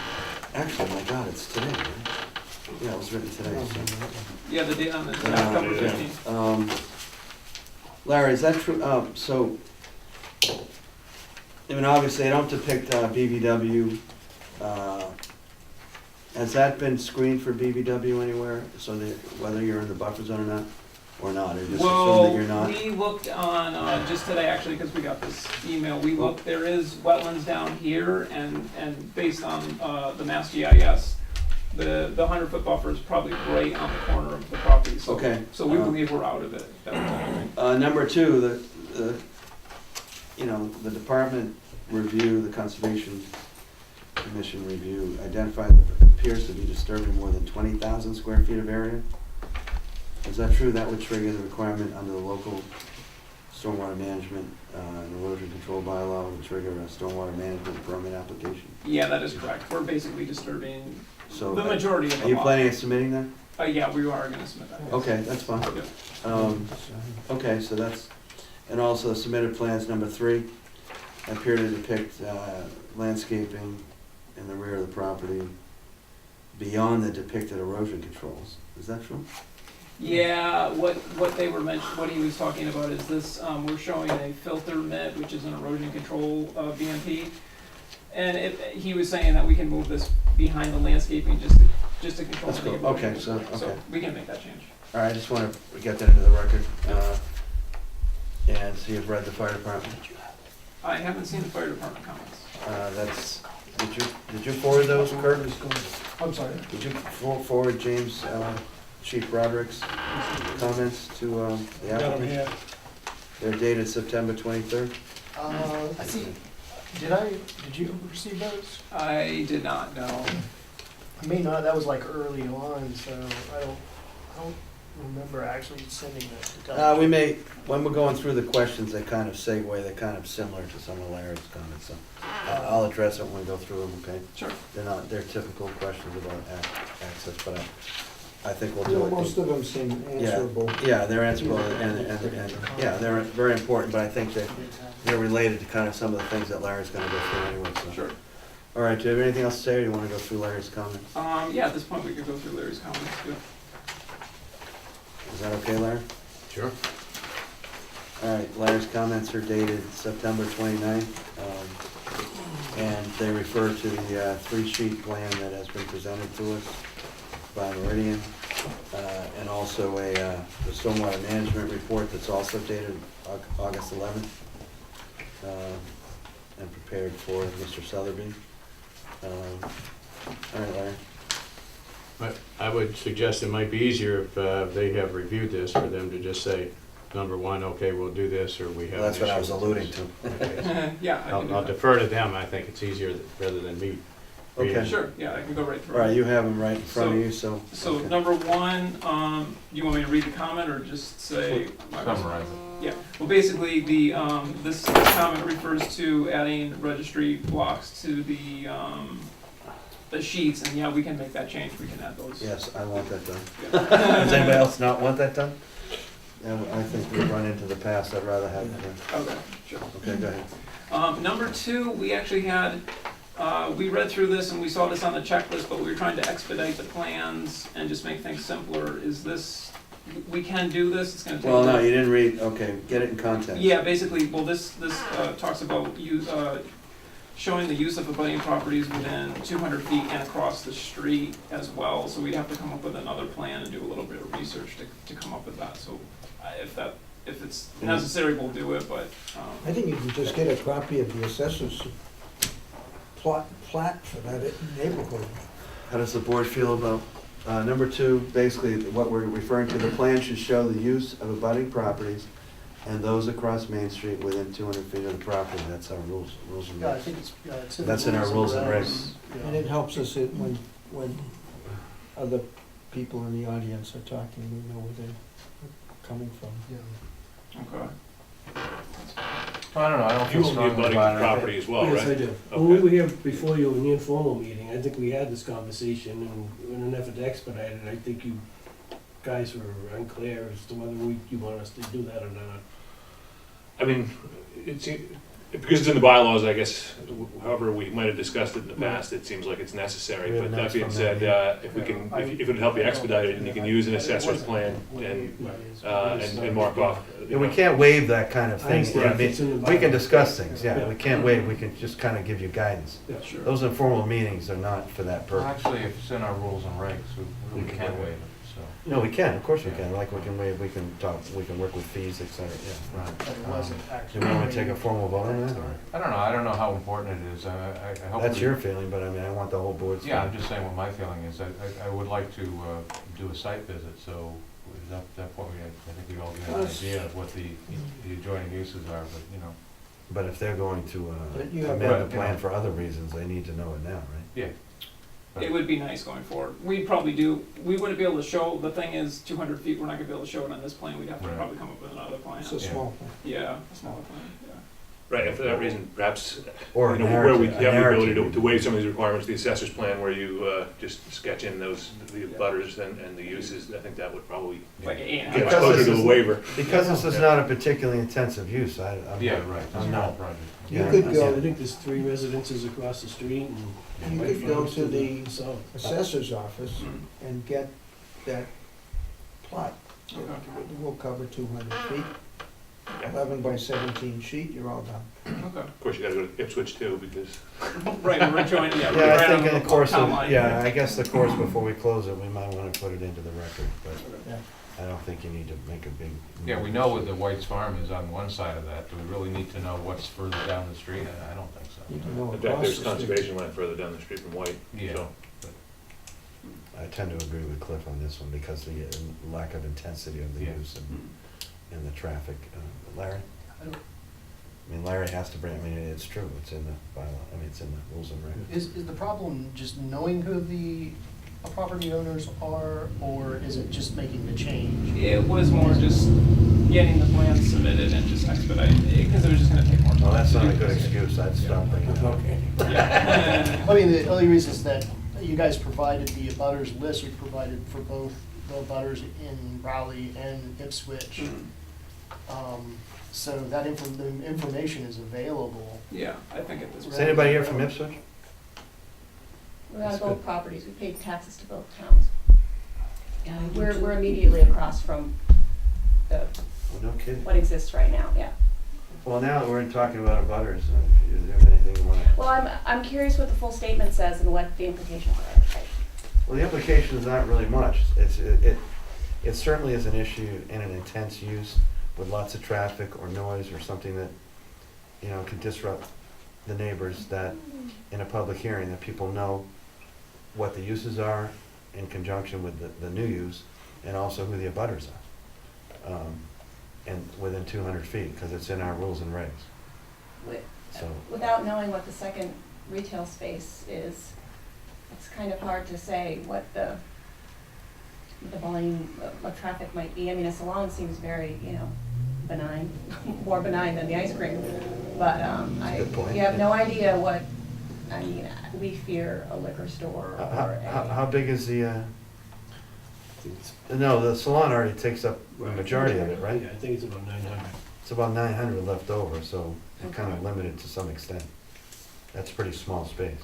Actually, my God, it's today, right? Yeah, it was written today, so. Yeah, the date on it, October Yeah. 15th. Larry, is that true? So, I mean, obviously, I don't depict BVW. Has that been screened for BVW anywhere? So that whether you're in the buffer zone or not, or just assume that you're not? We looked on, just today actually, because we got this email, we looked, there is wetlands down here, and based on the Mass GIS, the 100-foot buffer is probably right on the corner of the property, so. Okay. So we believe we're out of it. Number two, the department review, the Conservation Commission review, identified that it appears to be disturbing more than 20,000 square feet of area. Is that true? That would trigger the requirement under the local stormwater management and erosion control bylaw, would trigger a stormwater management permit application. Yeah, that is correct. We're basically disturbing So, the majority of the are you lot. planning on submitting that? Yeah, we are gonna submit that. Okay, that's fine. Yeah. Okay, so that's, and also submitted plans number 3 appear to depict landscaping in the rear of the property beyond the depicted erosion controls. Is that true? Yeah, what they were what he was talking about is this, we're showing a filter mitt, which is an erosion control BMP. And he was saying that we can move this behind the landscaping just to control That's the cool. erosion. Okay, so, So okay. we can make that change. All right, I just want to get that into the record. And so you've read the fire department. I haven't seen the fire department comments. Did you forward those, Kurt? I'm sorry. Did you forward James, Chief Broderick's comments to the Got 'em applicant? here. They're dated September 23rd. I see, did you receive those? I did not know. I may not, that was like early on, so I don't remember actually sending that. We may, when we're going through the questions, they kind of segue, they're kind of similar to some of Larry's comments, so I'll address it when we go through them, okay? Sure. They're typical questions about access, but I think we'll Yeah, do it. most of them seem answerable. Yeah, they're answerable, and, yeah, they're very important, but I think that they're related to kind of some of the things that Larry's gonna go through anyway, so. Sure. All right, do you have anything else to say, or do you wanna go through Larry's comments? Yeah, at this point, we could go through Larry's comments, yeah. Is that okay, Larry? Sure. All right, Larry's comments are dated September 29th, and they refer to the 3-sheet plan that has been presented to us by Meridian, and also the stormwater management report that's also dated August 11th, and prepared for Mr. Sotheby. All right, Larry. But I would suggest it might be easier if they have reviewed this, for them to just say, number one, okay, we'll do this, or we have. Well, that's what I an was issue with alluding this. to. Yeah, I can do I'll that. defer to them, I think it's easier rather than me. reading. Okay. Sure, yeah, I can go right All through. right, you have them right in front of you, so. So okay. number one, you want me to read the comment or just say? Summarize it. Yeah, well, basically, this comment refers to adding registry blocks to the sheets, and yeah, we can make that change, we can add those. Yes, I want that done. Yeah. Does anybody else not want that done? Yeah, I think we've run into the past, I'd rather have it done. Okay, sure. Okay, go ahead. Number two, we actually had, we read through this and we saw this on the checklist, but we were trying to expedite the plans and just make things simpler. Is this, we can do this, it's gonna take. Well, no, you didn't read, okay, get it in context. Yeah, basically, well, this talks about showing the use of abutting properties within 200 feet and across the street as well. So we'd have to come up with another plan and do a little bit of research to come up with that. So if it's necessary, we'll do it, but. I think you can just get a copy of the assessor's plat for that neighborhood. How does the board feel about, number two, basically what we're referring to, the plan should show the use of abutting properties And those across Main Street within 200 feet of the property, that's our rules and Yeah, I regs. think it's in. That's in our rules and regs. Yeah. And it helps us when other people in the audience are talking, we know where they're coming from. Yeah. Okay. I don't know, I don't You feel own the strongly abutting about it. property as well, Yes, I right? do. Okay. When we were here before you in the informal meeting, I think we had this conversation, and in an effort to expedite it, I think you guys were unclear as to whether you want us to do that or not. I mean, because it's in the bylaws, I guess, however we might have discussed it in the past, it seems like it's necessary. We have But that notes being from said, that, if we can, if it would help you expedite it, and you can use an assessor's plan and mark off. Yeah, we can't waive that kind of I thing. understand. I mean, It's in the we can bylaws. discuss things, yeah, Yeah. we can't waive, we can just kind of give you guidance. Yeah, sure. Those informal meetings are not for that Well, purpose. actually, if it's in our rules and regs, we We can can waive waive it, so. No, we can, of course we can, like we can waive, we can talk, we can work with fees, et cetera, yeah. Right. But it wasn't Do actually. we want to take a formal vote on that, or? I don't know how important it is, I hope. That's we- your feeling, but I mean, I want the whole board's. Yeah, I'm feeling. just saying what my feeling is, I would like to do a site visit, so at that point, I think we all get an Yes. idea of what the adjoining uses are, but, you know. But if they're going to But you have- amend the But, plan yeah. for other reasons, they need to know it now, right? Yeah. It would be nice going forward. We'd probably we wouldn't be able to show, the thing is, 200 feet, we're not gonna be able to show it on this plan. We'd have to Right. probably come up with another plan. It's a Yeah. small one. Yeah, a smaller plan, yeah. Right, and for that reason, perhaps, Or you a know, where we narrative- have a the ability narrative. to waive some of these requirements, the assessor's plan, where you just sketch in the butters and the uses, I think that would probably Like an get us Because closer this to is- a waiver. Because this is not a particularly intensive use, I'm. Yeah, right, it's a I'm small not. project. You Yeah, could I- go- I think there's 3 residences across the street and. You right could go next to the south. assessor's office and get that plot. Okay. We'll cover 200 feet, 11 by 17 sheet, you're all done. Okay. Of course, you gotta go to Ipswich too, because Right, we're joining, yeah. we're Yeah, I right think on in the course town of, line. yeah, I guess the course before we close it, we might want to put it into the record, but Yeah. I don't think you need to make a big. Yeah, we know what the White's Farm is on one side of that, do we really need to know what's further down the street? I don't think You so. can go in fact, across there's the street. conservation land further down the street from White, Yeah. so. I tend to agree with Cliff on this one because the lack of intensity of the Yeah. use and the traffic. Larry? I don't- I mean, Larry has to bring, I mean, it's true, it's in the bylaw, I mean, it's in the rules and regs. Is the problem just knowing who the property owners are, or is it just making the change? It was more just getting the plans submitted and just expediting it, because it was just gonna take more time. Well, that's to not a do good this. excuse, I'd stop bringing it up. Yeah. I mean, the only reason is that you guys provided the abutters list, we provided for both the abutters in Raleigh and Ipswich. So that the information is available. Yeah, I think at this. Is anybody here from Ipswich? We're on That's both good. properties, we pay taxes to both towns. We're immediately across from the, Well, no kidding. what exists right now, yeah. Well, now that we're talking about abutters, is there anything you want to? Well, I'm curious what the full statement says and what the implications are. Right? Well, the implication is not really much. It certainly is an issue in an intense use with lots of traffic or noise or something that, you know, can disrupt the neighbors, that in a public hearing, that people know what the uses are in conjunction with the new use, and also who the abutters are. And within 200 feet, because it's in our rules and regs, Wi- so. Without knowing what the second retail space is, it's kind of hard to say what the volume of traffic might be. I mean, a salon seems very, benign, more benign than the ice cream. But That's a good point. you have no idea what, I mean, we fear a liquor store or How big is the, no, the salon already takes up the majority of it, right? Yeah, I think it's about 900. It's about 900 left over, so you're kind of limited to some extent. That's a pretty small space,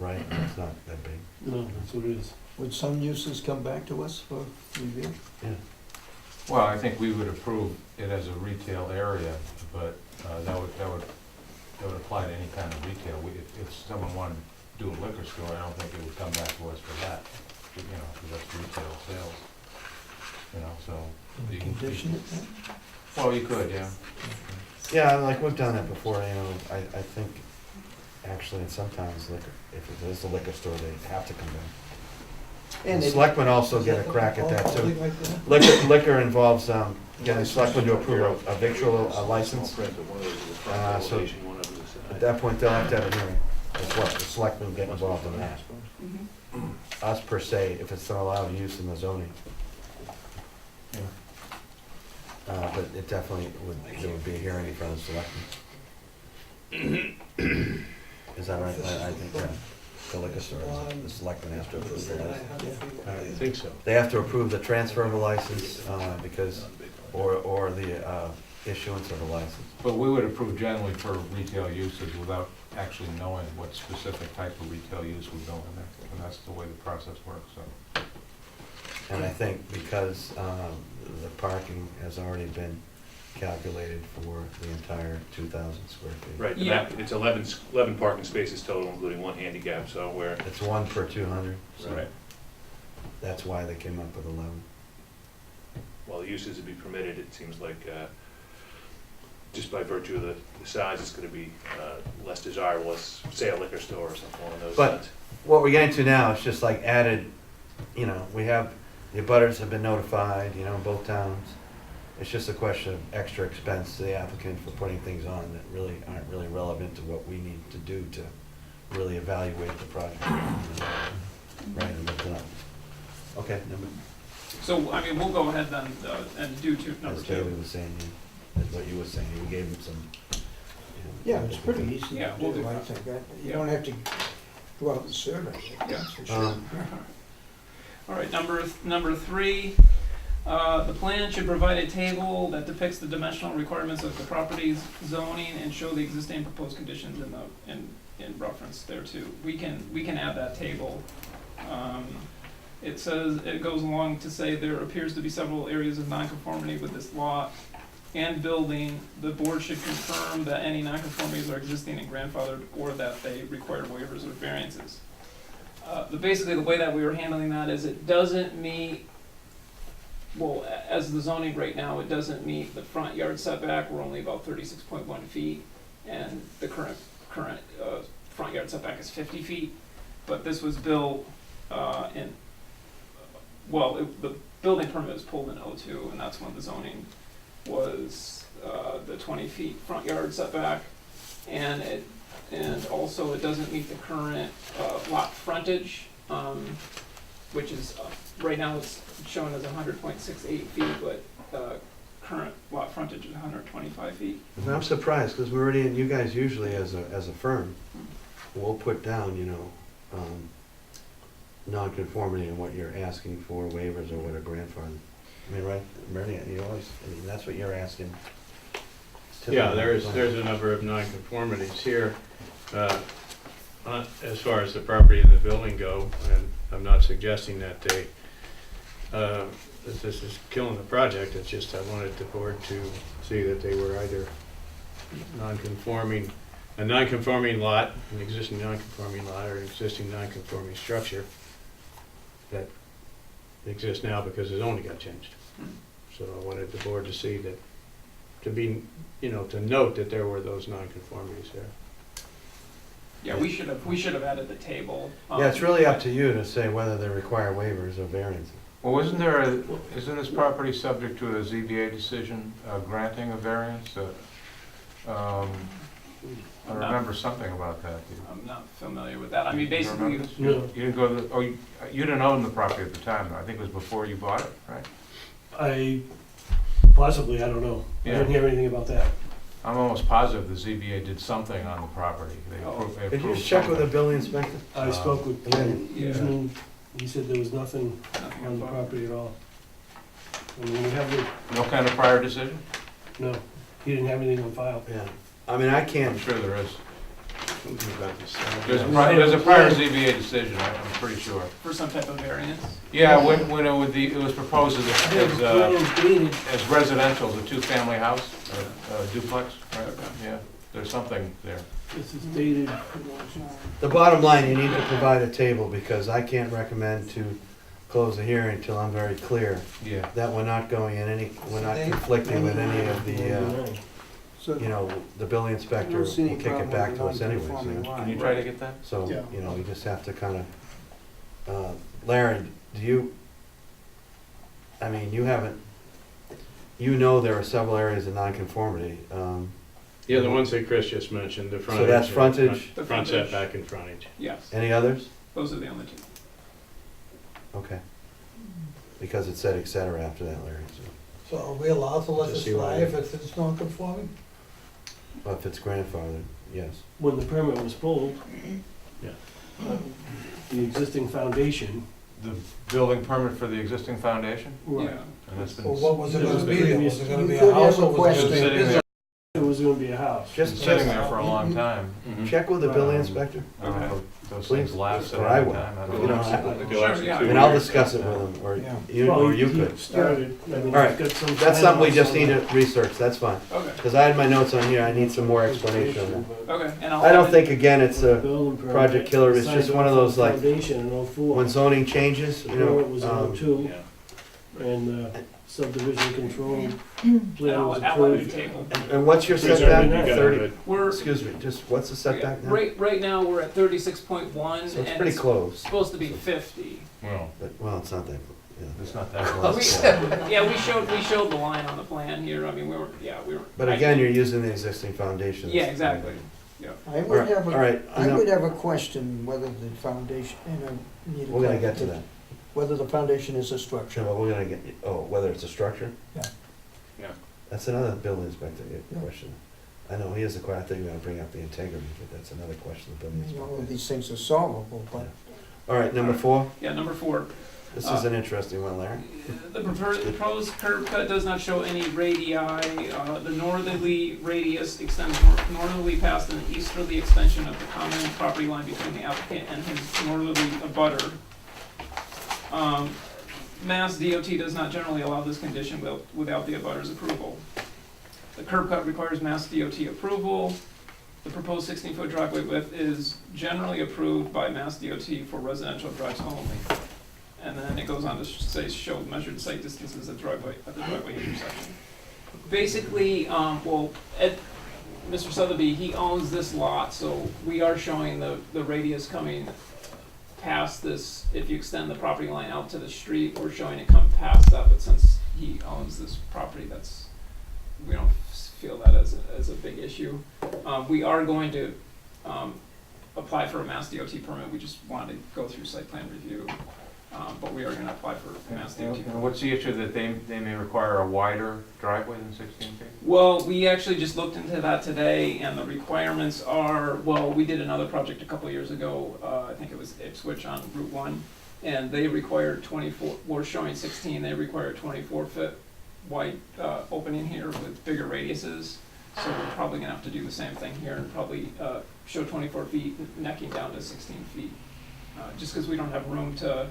right? It's not that big. No, that's what it is. Would some uses come back to us for review? Yeah. Well, I think we would approve it as a retail area, but that would apply to any kind of retail. If someone wanted to do a liquor store, I don't think it would come back to us for that, because that's retail sales, so. you can- Condition it then? Well, you could, yeah. Yeah, like we've done that before, I think actually in some towns liquor, if it is a liquor store, they have to come back. And The it- selectmen also get a crack at that too. Something like that? Liquor involves, getting the selectmen to approve a victual license. So at that point, they'll have to have a hearing. The selectmen get involved in that. Mhm. Us per se, if it's not allowed use in the zoning. But it definitely would, there would be a hearing in front of the selectmen. Is that right? I think the liquor store, the selectmen have to approve the license. I think so. They have to approve the transfer of a license, because, or the issuance of a license. But we would approve generally for retail uses without actually knowing what specific type of retail use would go in there. And that's the way the process works, so. And I think because the parking has already been calculated for the entire 2,000 square feet. Right, and Yeah. that, it's 11 parking spaces total, including one handicap, so we're, It's 1 per 200, so right, that's why they came up with 11. while the uses would be permitted, it seems like, just by virtue of the size, it's gonna be less desirable as, say, a liquor store or something along those But- lines. What we're getting to now is just like added, we have, the abutters have been notified, both towns. It's just a question of extra expense to the applicant for putting things on that really aren't really relevant to what we need to do to really evaluate the project. Right, and look it up. Okay, So, I mean, we'll go ahead then, and do number as David two. was saying, that's what you were saying, we gave him some. Yeah, it's pretty easy Yeah, to we'll do, do I that. think. You Yeah. don't have to go out and survey it, Yeah. that's for sure. All right, number three, the plan should provide a table that depicts the dimensional requirements of the property's zoning and show the existing proposed conditions in reference thereto. We can add that table. It says, it goes along to say there appears to be several areas of nonconformity with this lot and building. The board should confirm that any nonconformities are existing and grandfathered or that they require waivers or variances. Basically, the way that we were handling that is it doesn't meet, well, as the zoning right now, it doesn't meet the front yard setback. We're only about 36.1 feet, and the current front yard setback is 50 feet. But this was built the building permit was pulled in '02, and that's when the zoning was the 20 feet front yard setback, and also it doesn't meet the current lot frontage, which is right now it's shown as 100.68 feet, but current lot frontage is 125 feet. And I'm surprised, because we're already, you guys usually as a firm, we'll put down, non-conformity in what you're asking for, waivers or what a grandfather. I mean, right, Bernie, that's what you're asking. Yeah, there's a number of nonconformities here, as far as the property and the building go, and I'm not suggesting that that this is killing the project. It's just I wanted the board to see that they were either a non-conforming lot, an existing non-conforming lot, or an existing non-conforming structure that exists now because the zoning got changed. So I wanted the board to see that, to note that there were those non-conformities there. Yeah, we should have added the table. Yeah, it's really up to you to say whether they require waivers or variances. Well, isn't this property subject to a ZBA decision granting a variance? I remember something about that. I'm not familiar with that. I mean, basically, You didn't go to, you didn't own the property at the time, though. I think it was before you bought it, right? Possibly, I don't know. I didn't hear anything about that. I'm almost positive the ZBA did something on the property. They Oh. approved Could you check with the something. building inspector? I spoke with Yeah. Evening, he said there was nothing nothing on the about- property at all. I mean, we have the, No kind of prior decision? no, he didn't have anything on file. Yeah, I mean, I I'm can't, sure there is. Something about this. There's a prior ZBA decision, I'm pretty sure. For some type of variance. Yeah, when it was proposed as residential, a two-family house, or duplex, right? Okay. Yeah, there's something there. This is dated, the bottom line, you need to provide a table, because I can't recommend to close the hearing until I'm very clear Yeah. that we're not conflicting with any of the, So, the building inspector I will don't see any kick it problem back with to us the anyways. non-conforming lot. Can you try to get that? So, Yeah. we just have to kind of Larry, do you, I mean, you haven't, you know there are several areas of nonconformity. Yeah, the ones that Chris just mentioned, the frontage. So that's frontage? The Front frontage. setback and frontage. Yes, Any others? those are the only two. Okay. Because it said et cetera after that, Larry, so. So are we allowed to let Just this see fly why- if it's non-conforming? Well, if it's grandfathered, yes. When the permit was pulled, Yeah. the existing foundation, The building permit for the existing foundation? right, Yeah. And that's been, Or what was it This gonna is be? the there? previous- Was it gonna You be a could house have a or was it gonna question. be a Sitting business? it was gonna be a house. Just sitting there for a long time. check with the building inspector. I don't know if those things Please, last at or I any will. time. I You don't know, know. Sure, yeah. And I'll discuss it with him, or Yeah. you, Well, or you he could. started, I mean, All right. he's got some. That's something we plans just on need the to research, that's fine. Okay, Because I had my notes on here, I need some more explanation on that. okay, and I'll. I don't have it- think, again, it's a, building permit, project killer, it's signed just one of off on those, like, Foundation in '04. when zoning changes, you know. It was in '02, Yeah. and subdivision control And plan I'll, was I'll have it approved. table. And what's your Chris, setback? you gotta have 30, it. We're, excuse me, just, what's the setback now? right now, we're at 36.1, So it's and pretty it's close, supposed to be 50. Well, but, well, it's not that, yeah. it's not that We, close. yeah, we showed the line on the plan here, I mean, we were. But again, you're using the existing foundation. Yeah, exactly, yeah. I All would right, have all a, right, I no, would have a question whether the foundation, and I need a we're gonna get to that. whether the foundation is a Sure, structure. well, we're gonna get, oh, whether it's a structure? Yeah. Yeah. That's another building inspector Yeah. question. I know, he has a question, I think we're gonna bring up the integrity, but that's another question the building All inspector. of these things are solvable, but All right, number 4, Yeah, number 4, this is an interesting one, Larry. the proposed curb cut does not show any radii. The northerly radius extends northerly past an easterly extension of the common property line between the applicant and his northerly abutter. Mass DOT does not generally allow this condition without the abutter's approval. The curb cut requires Mass DOT approval. The proposed 16-foot driveway width is generally approved by Mass DOT for residential drives only. And then it goes on to say, show measured site distances at the driveway intersection. Basically, Mr. Sotheby, he owns this lot, so we are showing the radius coming past this. If you extend the property line out to the street, we're showing it come past that, but since he owns this property, we don't feel that as a big issue. We are going to apply for a Mass DOT permit, we just wanted to go through site plan review. But we are gonna apply for a Mass DOT permit. And what's the issue that they may require a wider driveway than 16 feet? Well, we actually just looked into that today, and the requirements are, well, we did another project a couple years ago, I think it was Ipswich on Route 1, and they required 24, we're showing 16, they require 24-foot wide opening here with bigger radiuses, so we're probably gonna have to do the same thing here and probably show 24 feet, necking down to 16 feet, just because we don't have room to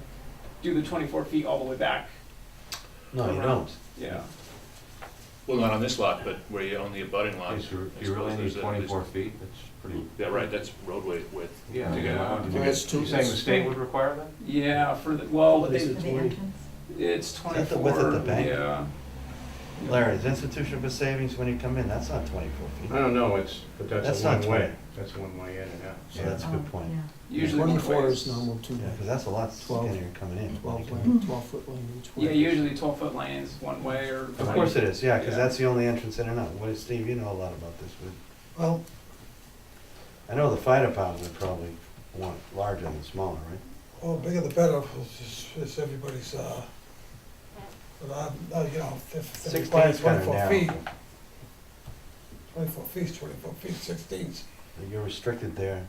do the 24 feet all the way back. No, you around. don't. Yeah. Well, not on this lot, but where you own the abutting lot. Do I you really suppose need there's a- 24 feet? That's pretty. Yeah, right, that's roadway width. Yeah. To get yeah. out. Well, that's too- You saying the state would require that? Yeah, for the, well, They said they, 20. it's that 24. the width of the bank? Yeah. Larry, the Institution for Savings, when you come in, that's not 24 feet. I don't know, but That's that's a not one-way. 20. That's a one-way in and out. So that's a good point. Usually one 24 way is normal too. Yeah, because that's a lot 12. skinnier coming in. 12-foot lane each way. Yeah, usually 12-foot lanes, one way or. Of course it is, yeah, because Yeah. that's the only entrance in and out. What is, Steve, you know a lot about this. Well, I know the fire department would probably want larger than smaller, right? well, bigger the better, it's everybody's, but you know, if they 16 require is kind of 24 narrow. feet, 24 feet, 16s. You're restricted there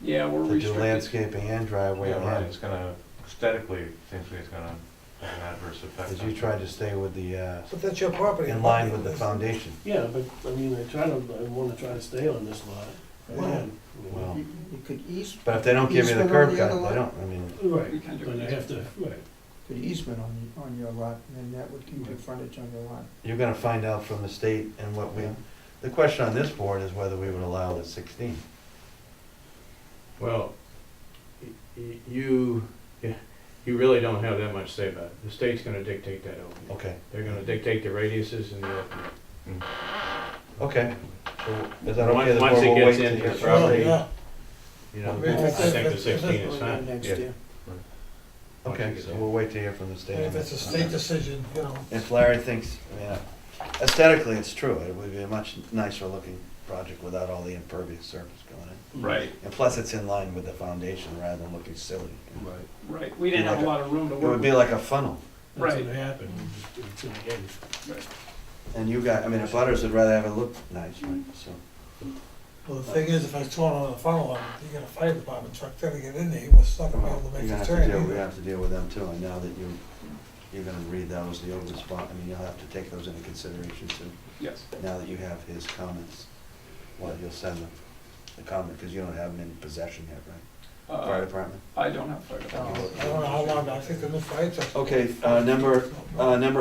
Yeah, we're to do restricted. landscaping and driveway. Yeah, right, and it's gonna, aesthetically, it seems like it's gonna have an adverse effect. Because on you tried to stay with the, But that's your property. in line with the foundation. Yeah, but, I mean, I wanna try to stay on this lot. Well, Again, Well, You could but if they don't give you the Easement on curb the cut, other they lot? don't, I mean, Right, We can do but it. I have to, right. put easement on your lot, and that would keep your frontage on your lot. you're gonna find out from the state and what we, the question on this board is whether we would allow the 16. Well, you really don't have that much say about it. The state's gonna dictate that opening. Okay, They're gonna dictate the radiuses and the opening. okay. So is that okay? The Once board it will gets wait to into hear the from property, Yeah. you know, Yeah. I think the 16 is Going fine. in next Yeah. year. Okay, so we'll wait to hear from the state. If it's a state decision, you know, If Larry thinks, yeah, aesthetically, it's true, it would be a much nicer looking project without all the impervious surface going in. Right, And plus, it's in line with the foundation rather than looking silly. right. We didn't have a lot of room to It work would be with. like a funnel. That's Right. what happened, it's in the end. Right. And you got, I mean, the butters would rather have it look nice, right, so. well, the thing is, if I turn on a funnel, you get a fire department truck trying to get in there, was not gonna be able to You're make gonna the have to turn deal, we either. have to deal with them too, and now that you're gonna read those, the open spot, I mean, you'll have to take those into consideration too. Yes. Now that you have his comments, well, you'll send them the comment, because you don't have them in possession yet, right? Fire department? I don't have fire I department. don't know how long, I think the new fire truck. Okay, number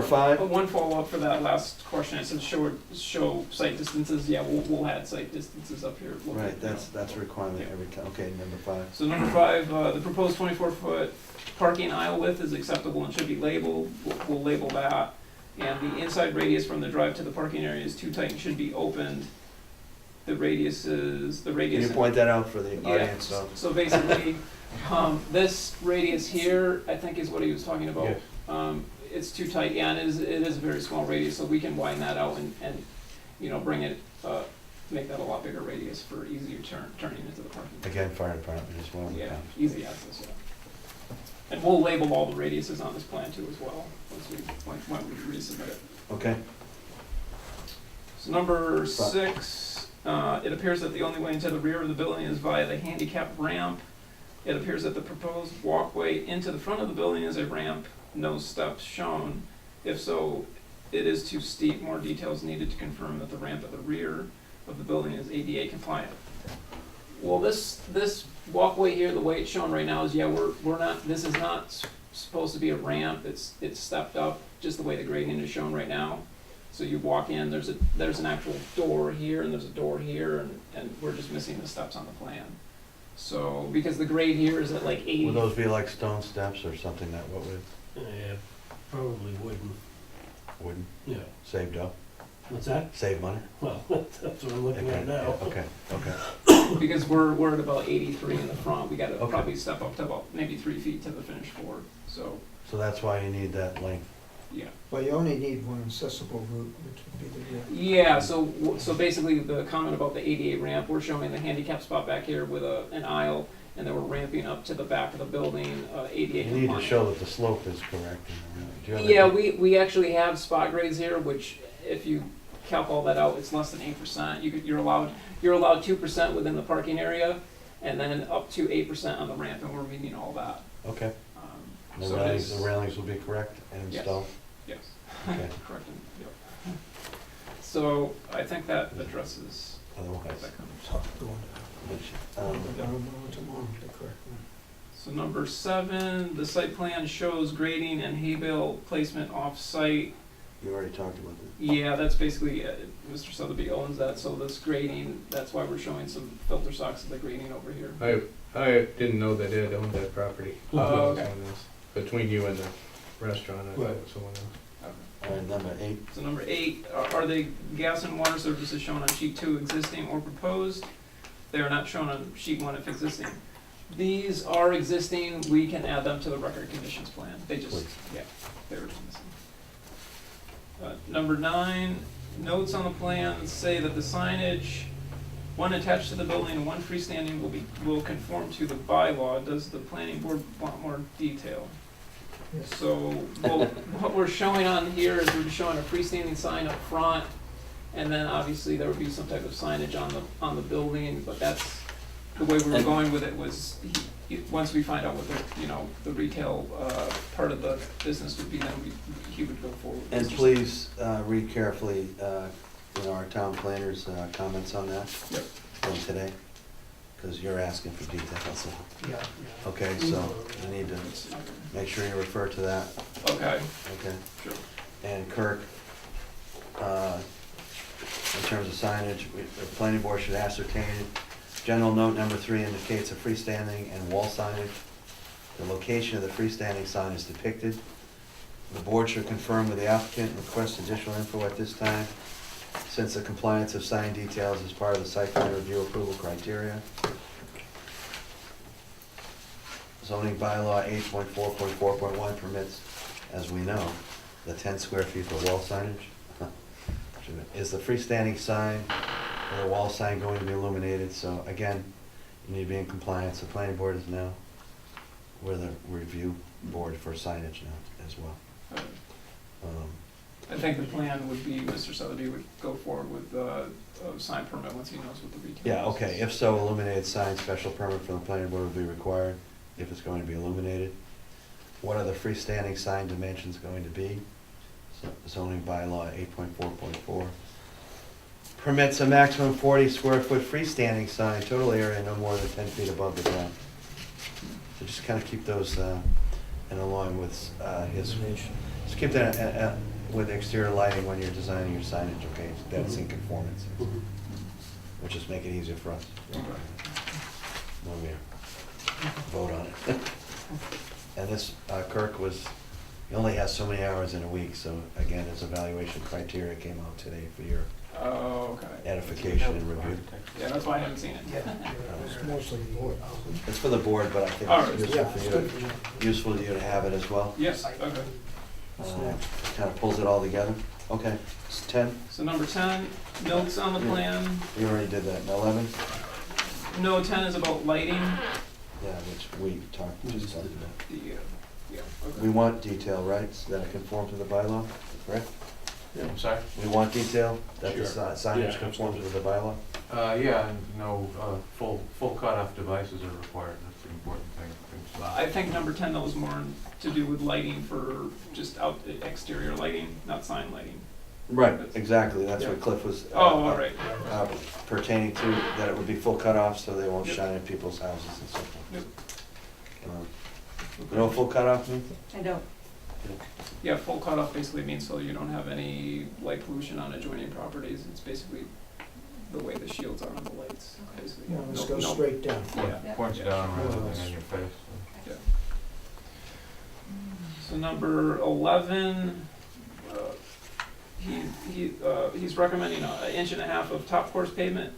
5? One follow-up for that last question, it says show site distances, yeah, we'll add site distances up here. Right, that's a requirement every time, okay, number 5. So number 5, the proposed 24-foot parking aisle width is acceptable and should be labeled, we'll label that. And the inside radius from the drive to the parking area is too tight and should be opened. The radius. Can you point that out for the Yeah, audience, so? so basically, this radius here, I think is what he was talking about. Yes. It's too tight, yeah, and it is a very small radius, so we can widen that out and, you know, bring it, make that a lot bigger radius for easier turning into the parking. Again, fire department is one of the Yeah, comments. easy access, yeah. And we'll label all the radiuses on this plan too as well, when we resubmit it. Okay, So number 6, it appears that the only way into the rear of the building is via the handicap ramp. It appears that the proposed walkway into the front of the building is a ramp, no steps shown. If so, it is too steep. More details needed to confirm that the ramp at the rear of the building is ADA compliant. Well, this walkway here, the way it's shown right now is, yeah, we're not, this is not supposed to be a ramp. It's stepped up, just the way the gradient is shown right now. So you walk in, there's an actual door here, and there's a door here, and we're just missing the steps on the plan. So, because the grade here is at like 80. would those be like stone steps or something that, what would, Yeah, probably wouldn't, wouldn't, yeah. saved up, What's that? save money? Well, that's what I'm looking at now. Okay, okay. Because we're at about 83 in the front, we gotta Okay. probably step up to about maybe 3 feet to the finished floor, so, So that's why you need that length. yeah. Well, you only need one accessible route, which would be the rear. Yeah, so basically the comment about the ADA ramp, we're showing the handicap spot back here with an aisle, and then we're ramping up to the back of the building, ADA You compliant. need to show that the slope is correct. Do you have Yeah, any- we actually have spot grades here, which if you calc all that out, it's less than 8%. You're allowed 2% within the parking area, and then up to 8% on the ramp, and we're meeting all that. Okay, the So it railings, is- the railings will be correct and Yes. installed? Yes. Okay, Correct, yep. So I think that addresses otherwise, that kind of. Tough going which, the correct one. So number 7, the site plan shows grading and hay bale placement off-site. you already talked about that. Yeah, that's basically, Mr. Sotheby owns that, so this grading, that's why we're showing some filter socks of the grading over here. I didn't know that Ed owned that property. Oh, I thought it was okay. someone else. Between you and the restaurant, I thought Right. it was someone else. All right, number 8, So number 8, are the gas and water services shown on sheet 2 existing or proposed? They are not shown on sheet 1 if existing. These are existing, we can add them to the record conditions plan. They just, Please. yeah, they were just missing. Number 9, notes on the plan say that the signage, one attached to the building and one freestanding will conform to the bylaw. Does the planning board want more detail? So, well, what we're showing on here is we're showing a freestanding sign up front, and then obviously there would be some type of signage on the building, but that's, the way we were going with it was, once we find out what the retail, part of the business would be, then he would go forward. and please, read carefully, our town planner's, comments on that Yep. from today, because you're asking for details. Yeah, yeah. Okay, so you need to make sure you refer to that, Okay, okay? sure. And Kirk, in terms of signage, the planning board should ascertain, general note number 3 indicates a freestanding and wall signage. The location of the freestanding sign is depicted. The board should confirm with the applicant and request additional info at this time, since the compliance of sign details is part of the site plan review approval criteria. zoning bylaw 8.4.4.1 permits, as we know, the 10 square feet for wall signage. Is the freestanding sign or the wall sign going to be illuminated? So again, you need to be in compliance. The planning board is now, we're the review board for signage now as well. I think the plan would be Mr. Sotheby would go forward with a sign permit once he knows what the retail is. Yeah, okay, if so, illuminated sign, special permit from the planning board will be required if it's going to be illuminated. What are the freestanding sign dimensions going to be? So zoning bylaw 8.4.4 permits a maximum 40 square foot freestanding sign, total area no more than 10 feet above the ground. So just kind of keep those, and along with his, just keep that with exterior lighting when you're designing your signage, okay? That's in conformance, which just make it easier for us when we vote on it. And this, Kirk he only has so many hours in a week, so again, his evaluation criteria came out today for your Okay. edification and review. Yeah, that's why I haven't seen it. It's mostly the board. It's for the board, but I think All right. it's useful for you to have it as well. Yes, okay. Kind of pulls it all together. Okay, it's 10. So number 10, notes on the plan. You already did that. 11? No, 10 is about lighting. Yeah, which we just talked about. Yeah, okay. We want detail, right, so that it conforms to the bylaw, correct? I'm sorry? We want detail, that the Sure. signage Yeah, conforms with the bylaw? Yeah, and no, full cutoff devices are required, that's the important thing. I think number 10 though is more to do with lighting for just out exterior lighting, not sign lighting. Right, exactly, that's what Cliff was All right. pertaining to, that it would be full cutoff so they won't Yep. shine at people's houses and so forth. Yep. You know what full cutoff means? I don't. Yeah, full cutoff basically means so you don't have any light pollution on adjoining properties. It's basically the way the shields are on the lights, basically. No, this No- goes no- straight down. Yeah. Points down rather than in your face. Yeah. So number 11, he's recommending an inch and a half of top course pavement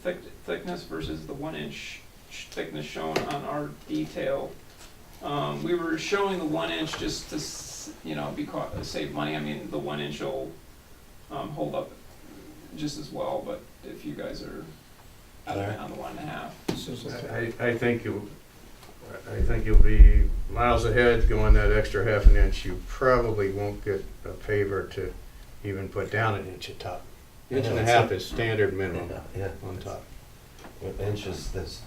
thickness versus the 1 inch thickness shown on our detail. We were showing the 1 inch just to, save money. I mean, the 1 inch will hold up just as well, but if you guys are adamant on the 1.5. This is okay. I think you'll be miles ahead going that extra half an inch. You probably won't get a paver to even put down an inch at top. Inch and a half is standard minimum Yeah. on top. What inch is this?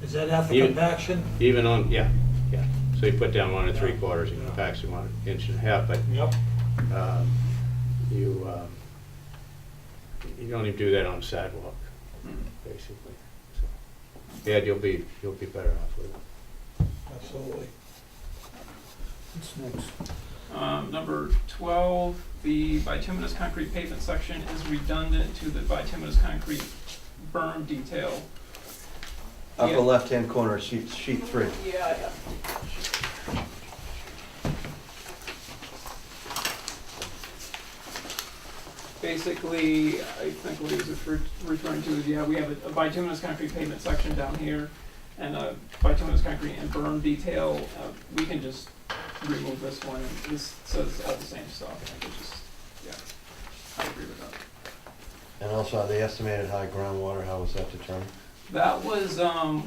Is that after Even- compaction? Even on, yeah. So you put down 1 3/4, you compact, you want an inch and a half, but Yep. you don't even do that on a sidewalk, basically. So, yeah, you'll be better off with it. Absolutely. What's next? Number 12, the bituminous concrete pavement section is redundant to the bituminous concrete berm detail. Upper Yeah. left-hand corner, sheet 3. Yeah. Basically, I think what he was referring to is, we have a bituminous concrete pavement section down here and a bituminous concrete and berm detail. We can just remove this one. This says all the same stuff. I could just, I agree with that. And also, the estimated high groundwater, how was that determined? That was,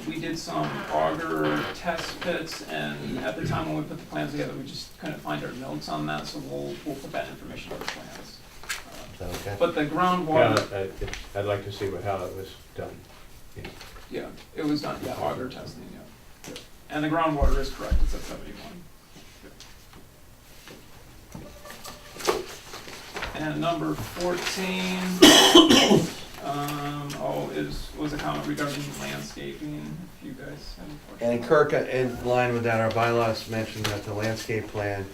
we did some auger test pits, and at the time when we put the plans together, we just couldn't find our notes on that, so we'll put that information on the plans. Is that okay? But the groundwater, I'd like to see how it was done. yeah, it was done, auger testing, yeah. And the groundwater is correct, it's at 71. And number 14, was a comment regarding landscaping, if you guys have any questions. And Kirk, in line with that, our bylaws mentioned that the landscape plan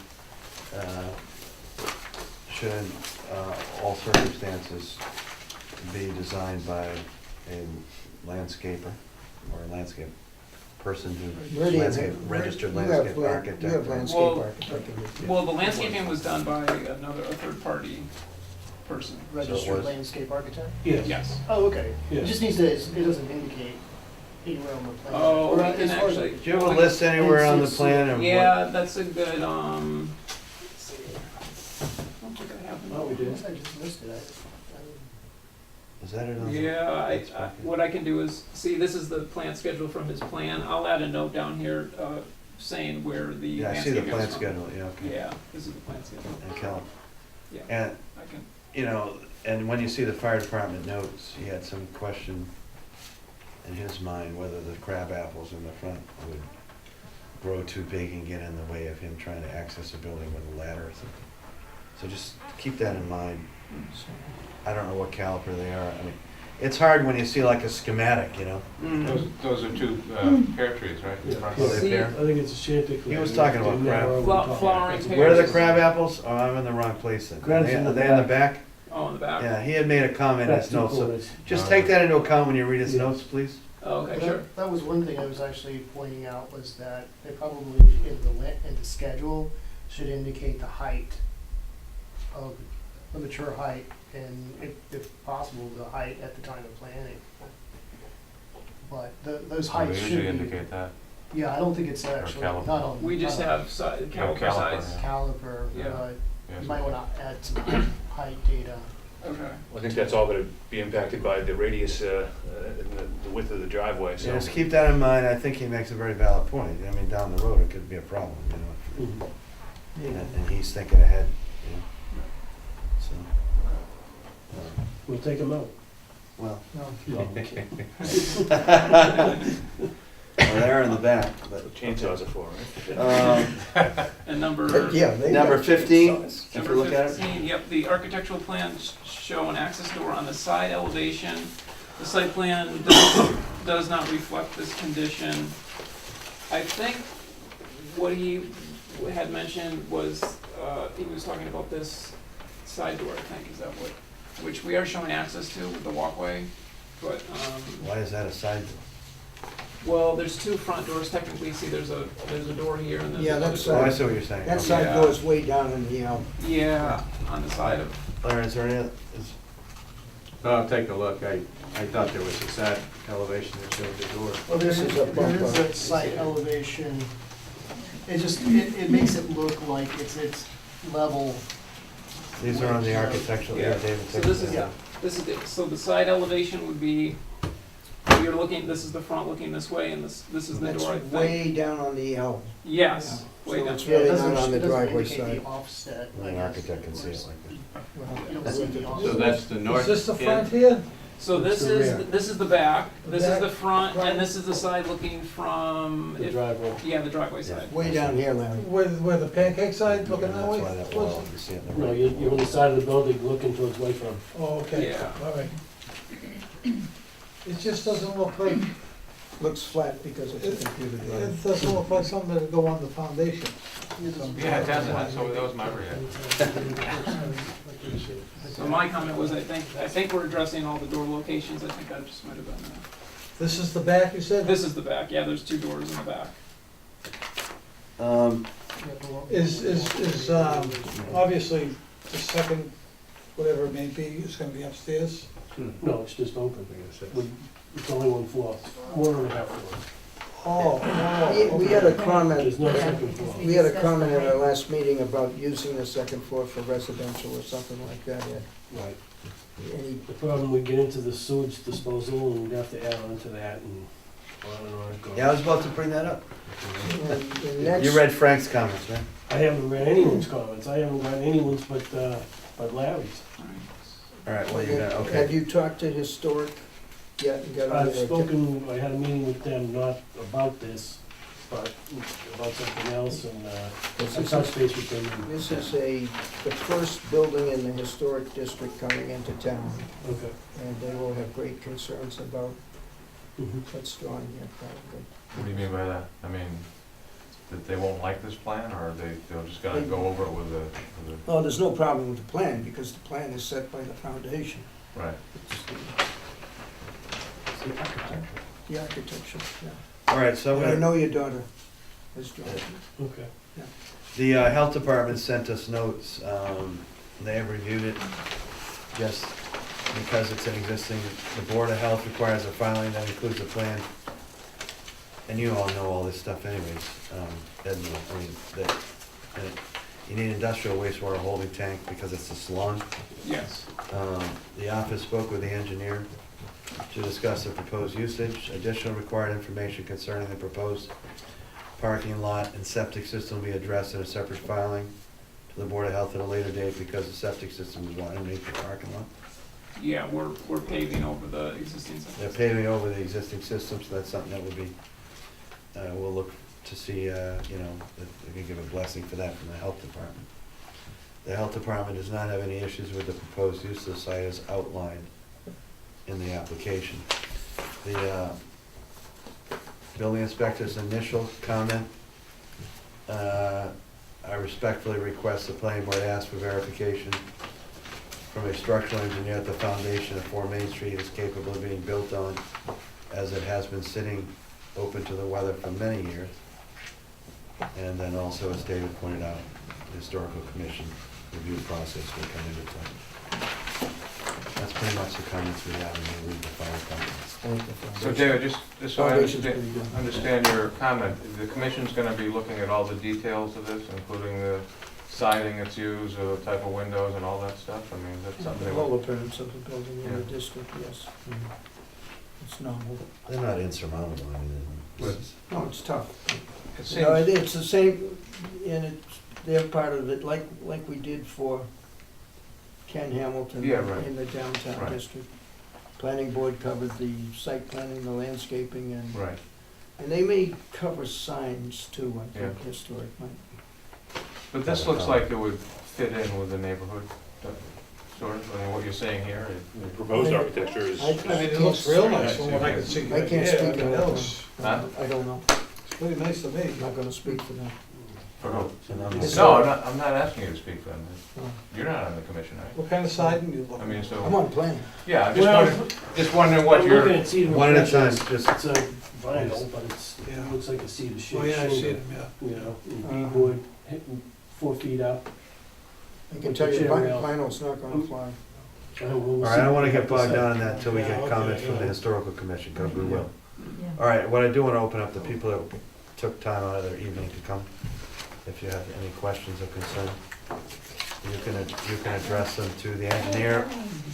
should, in all circumstances, be designed by a landscaper or a landscape person who, registered landscape architect. You have landscape Well, architect. in your- Well, the landscaping was done by a third party person. Registered was- landscape architect? Yes. Yes. Oh, okay. It Yes. just needs to, it doesn't indicate anywhere on the plan. Oh, Or we as can far as- actually. Do you have a list anywhere on the plan of what? Yeah, that's a good, let's see here. I don't think I have them. Oh, we did. I just listed it. Is that it on? the- Yeah, That's I, fine. what I can do is, see, this is the plan schedule from his plan. I'll add a note down here, saying where the Yeah, I see the landscaping plan is from. schedule, yeah, okay. Yeah, this is the plan schedule. And Cal, Yeah, and, I can, you know, and when you see the fire department notes, he had some question in his mind whether the crab apples in the front would grow too big and get in the way of him trying to access a building with a ladder or something. So just keep that in mind. I don't know what caliper they are. I mean, it's hard when you see like a schematic, you know? Those are two pear trees, right? in front? Are they See, pear? I think it's a chanticleer. He was talking about crab. Flowering pears. Where are the crab apples? Oh, I'm in the wrong place then. Are Crab's they in the are they in the back. back? Oh, in the back? Yeah, he had made a comment in That's his two notes, so corners. just take that into account when you read his Yeah. notes, please. Oh, okay, But sure. That was one thing I was actually pointing out, was that they probably, in the schedule, should indicate the height of, the mature height, and if possible, the height at the time of planning. But those They heights should be. usually indicate that. Yeah, I don't think it's actually, not caliper. on. We just not on have caliper caliper, size. yeah. Caliper, Yeah. but Yes. you might wanna add some height data. Okay. I think that's all gonna be impacted by the radius, and the width of the driveway, so. Yeah, just keep that in mind. I think he makes a very valid point. I mean, down the road, it could be a problem, you know? Mhm. And he's thinking ahead, you know? So, We'll take them out. well, No, I'm kidding. well, they're in the back, but. Chainsaws are for, right? And number. Yeah, they Number got 15, size. if you Number look at it. 15, yep, the architectural plans show an access door on the side elevation. The site plan does not reflect this condition. I think what he had mentioned was, he was talking about this side door, I think, is that what, which we are showing access to with the walkway, but, Why is that a side door? well, there's two front doors technically, see, there's a door here and there's Yeah, another that's, Oh, I door. see what you're saying. That Okay. side Yeah. goes way down in the, Yeah, on the side of, Larry, is there any, I'll take a look. I thought there was a side elevation that showed the door. Well, This is a bump there is up. a site elevation, it makes it look like it's level. these are on the architectural, Yeah. yeah, David. So took this it is, down. this is, so the side elevation would be, you're looking, this is the front looking this way, and this is the that's door, I think. way down on the L. Yes, way So down. it's Yeah, it really doesn't- not on the it doesn't driveway indicate side. the offset, I An guess, architect can of see it course. like this. You don't see the So offset. that's the north. Is this the end. front here? So That's this the is, rear. this is the back, this is back, the front, front. and this is the side looking from, The driveway. yeah, the driveway side. Way down here, Larry. Where the pancake side looking that way? That's why that wall, you see it in the No, right. you're on the side of the building looking towards Wayfront. Oh, okay, Yeah. all right. It just doesn't look like, Looks flat because it's a computer drive. it doesn't look like something that'd go on the foundation. Yeah, it doesn't. That was my reaction. So my comment was, I think we're addressing all the door locations, I think that just might have been, This is the back, you said? this is the back, yeah, there's two doors in the back. Is, obviously, the second, whatever it may be, is gonna be upstairs? No, it's just open. It's only one floor, 1.5 floors. Oh, We had a comment, There's no second floor. we had a comment at our last meeting about using the second floor for residential or something like that. Right. Any, The problem, we get into the sewage disposal and we have to add on to that and on and on it goes. Yeah, I was about to bring that up. the next. You read Frank's comments, right? I haven't read anyone's comments. I haven't read anyone's but Larry's. All right, well, you're gonna, Have okay. you talked to historic yet? and got on I've their- spoken, I had a meeting with them, not about this, but about something else, and This I is- touched base with them. and- This is the first building in the historic district coming into town, Okay. and they will have great concerns about Mhm. what's drawn here probably. What do you mean by that? I mean, that they won't like this plan, or they're just gonna go over it with a, Well, there's no problem with the plan, because the plan is set by the foundation. right? The architecture, yeah. All right, so I'm I gonna, know your daughter has drawn it. Okay. the health department sent us notes. They have reviewed it just because it's an existing, the Board of Health requires a filing that includes a plan and you all know all this stuff anyways, Edna, I mean, that, you need industrial wastewater holding tank because it's a slung. Yes. The office spoke with the engineer to discuss the proposed usage. Additional required information concerning the proposed parking lot and septic system will be addressed in a separate filing to the Board of Health at a later date because the septic system is underneath the parking lot. Yeah, we're paving over the existing system. They're paving over the existing system, so that's something that will be, we'll look to see, you know, if we can give a blessing for that from the health department. The health department does not have any issues with the proposed use of the site as outlined in the application. The building inspector's initial comment, I respectfully request the planning board ask for verification from a structural engineer that the foundation of 4 Main Street is capable of being built on, as it has been sitting open to the weather for many years. And then also, as David pointed out, the historical commission review process will come into play. That's pretty much the comments we have, and we'll read the fire comments. I like the foundation. So David, just so I Foundation's pretty good. understand your comment, the commission's gonna be looking at all the details of this, including the siding that's used, or the type of windows and all that stuff? I mean, that's something they All will... appearance of the building in the Yeah. district, yes. It's normal. They're not insurmountable, I mean, it's- No, it's tough. It You know, seems, it's the same, and it's, they're part of it, like we did for Ken Hamilton Yeah, right. in the downtown Right. district. Planning board covered the site planning, the landscaping, right. and they may cover signs too, I think, Yeah. historic might. But this looks like it would fit in with the neighborhood, sort of, I mean, what you're saying here. The proposed architecture is, I I mean, it looks real nice from what I can see. I can't Yeah, speak I to mean, that it one. looks I don't know, pretty nice to me. I'm not gonna speak for them. For who? and I'm- It's- I'm not asking you to speak for them. No. You're not on the commission, right? What kind of siding you I looking mean, at? so... I'm on planning. Yeah, I'm Well, just wondering what I'm your... looking at cedar One at a time, impressions. just- It's a vinyl, but Yeah. it looks like a cedar shake. Oh, yeah, I see shingle, them, yeah. You know, and beadboard, hitting 4 feet up. I can tell you, Chair rail. vinyl's not gonna fly. All right, I don't wanna get bogged down in that until we get comments from the historical commission, because we will. All right, what I do wanna open up to people that took time out of their evening to come. If you have any questions or concern, you can address them to the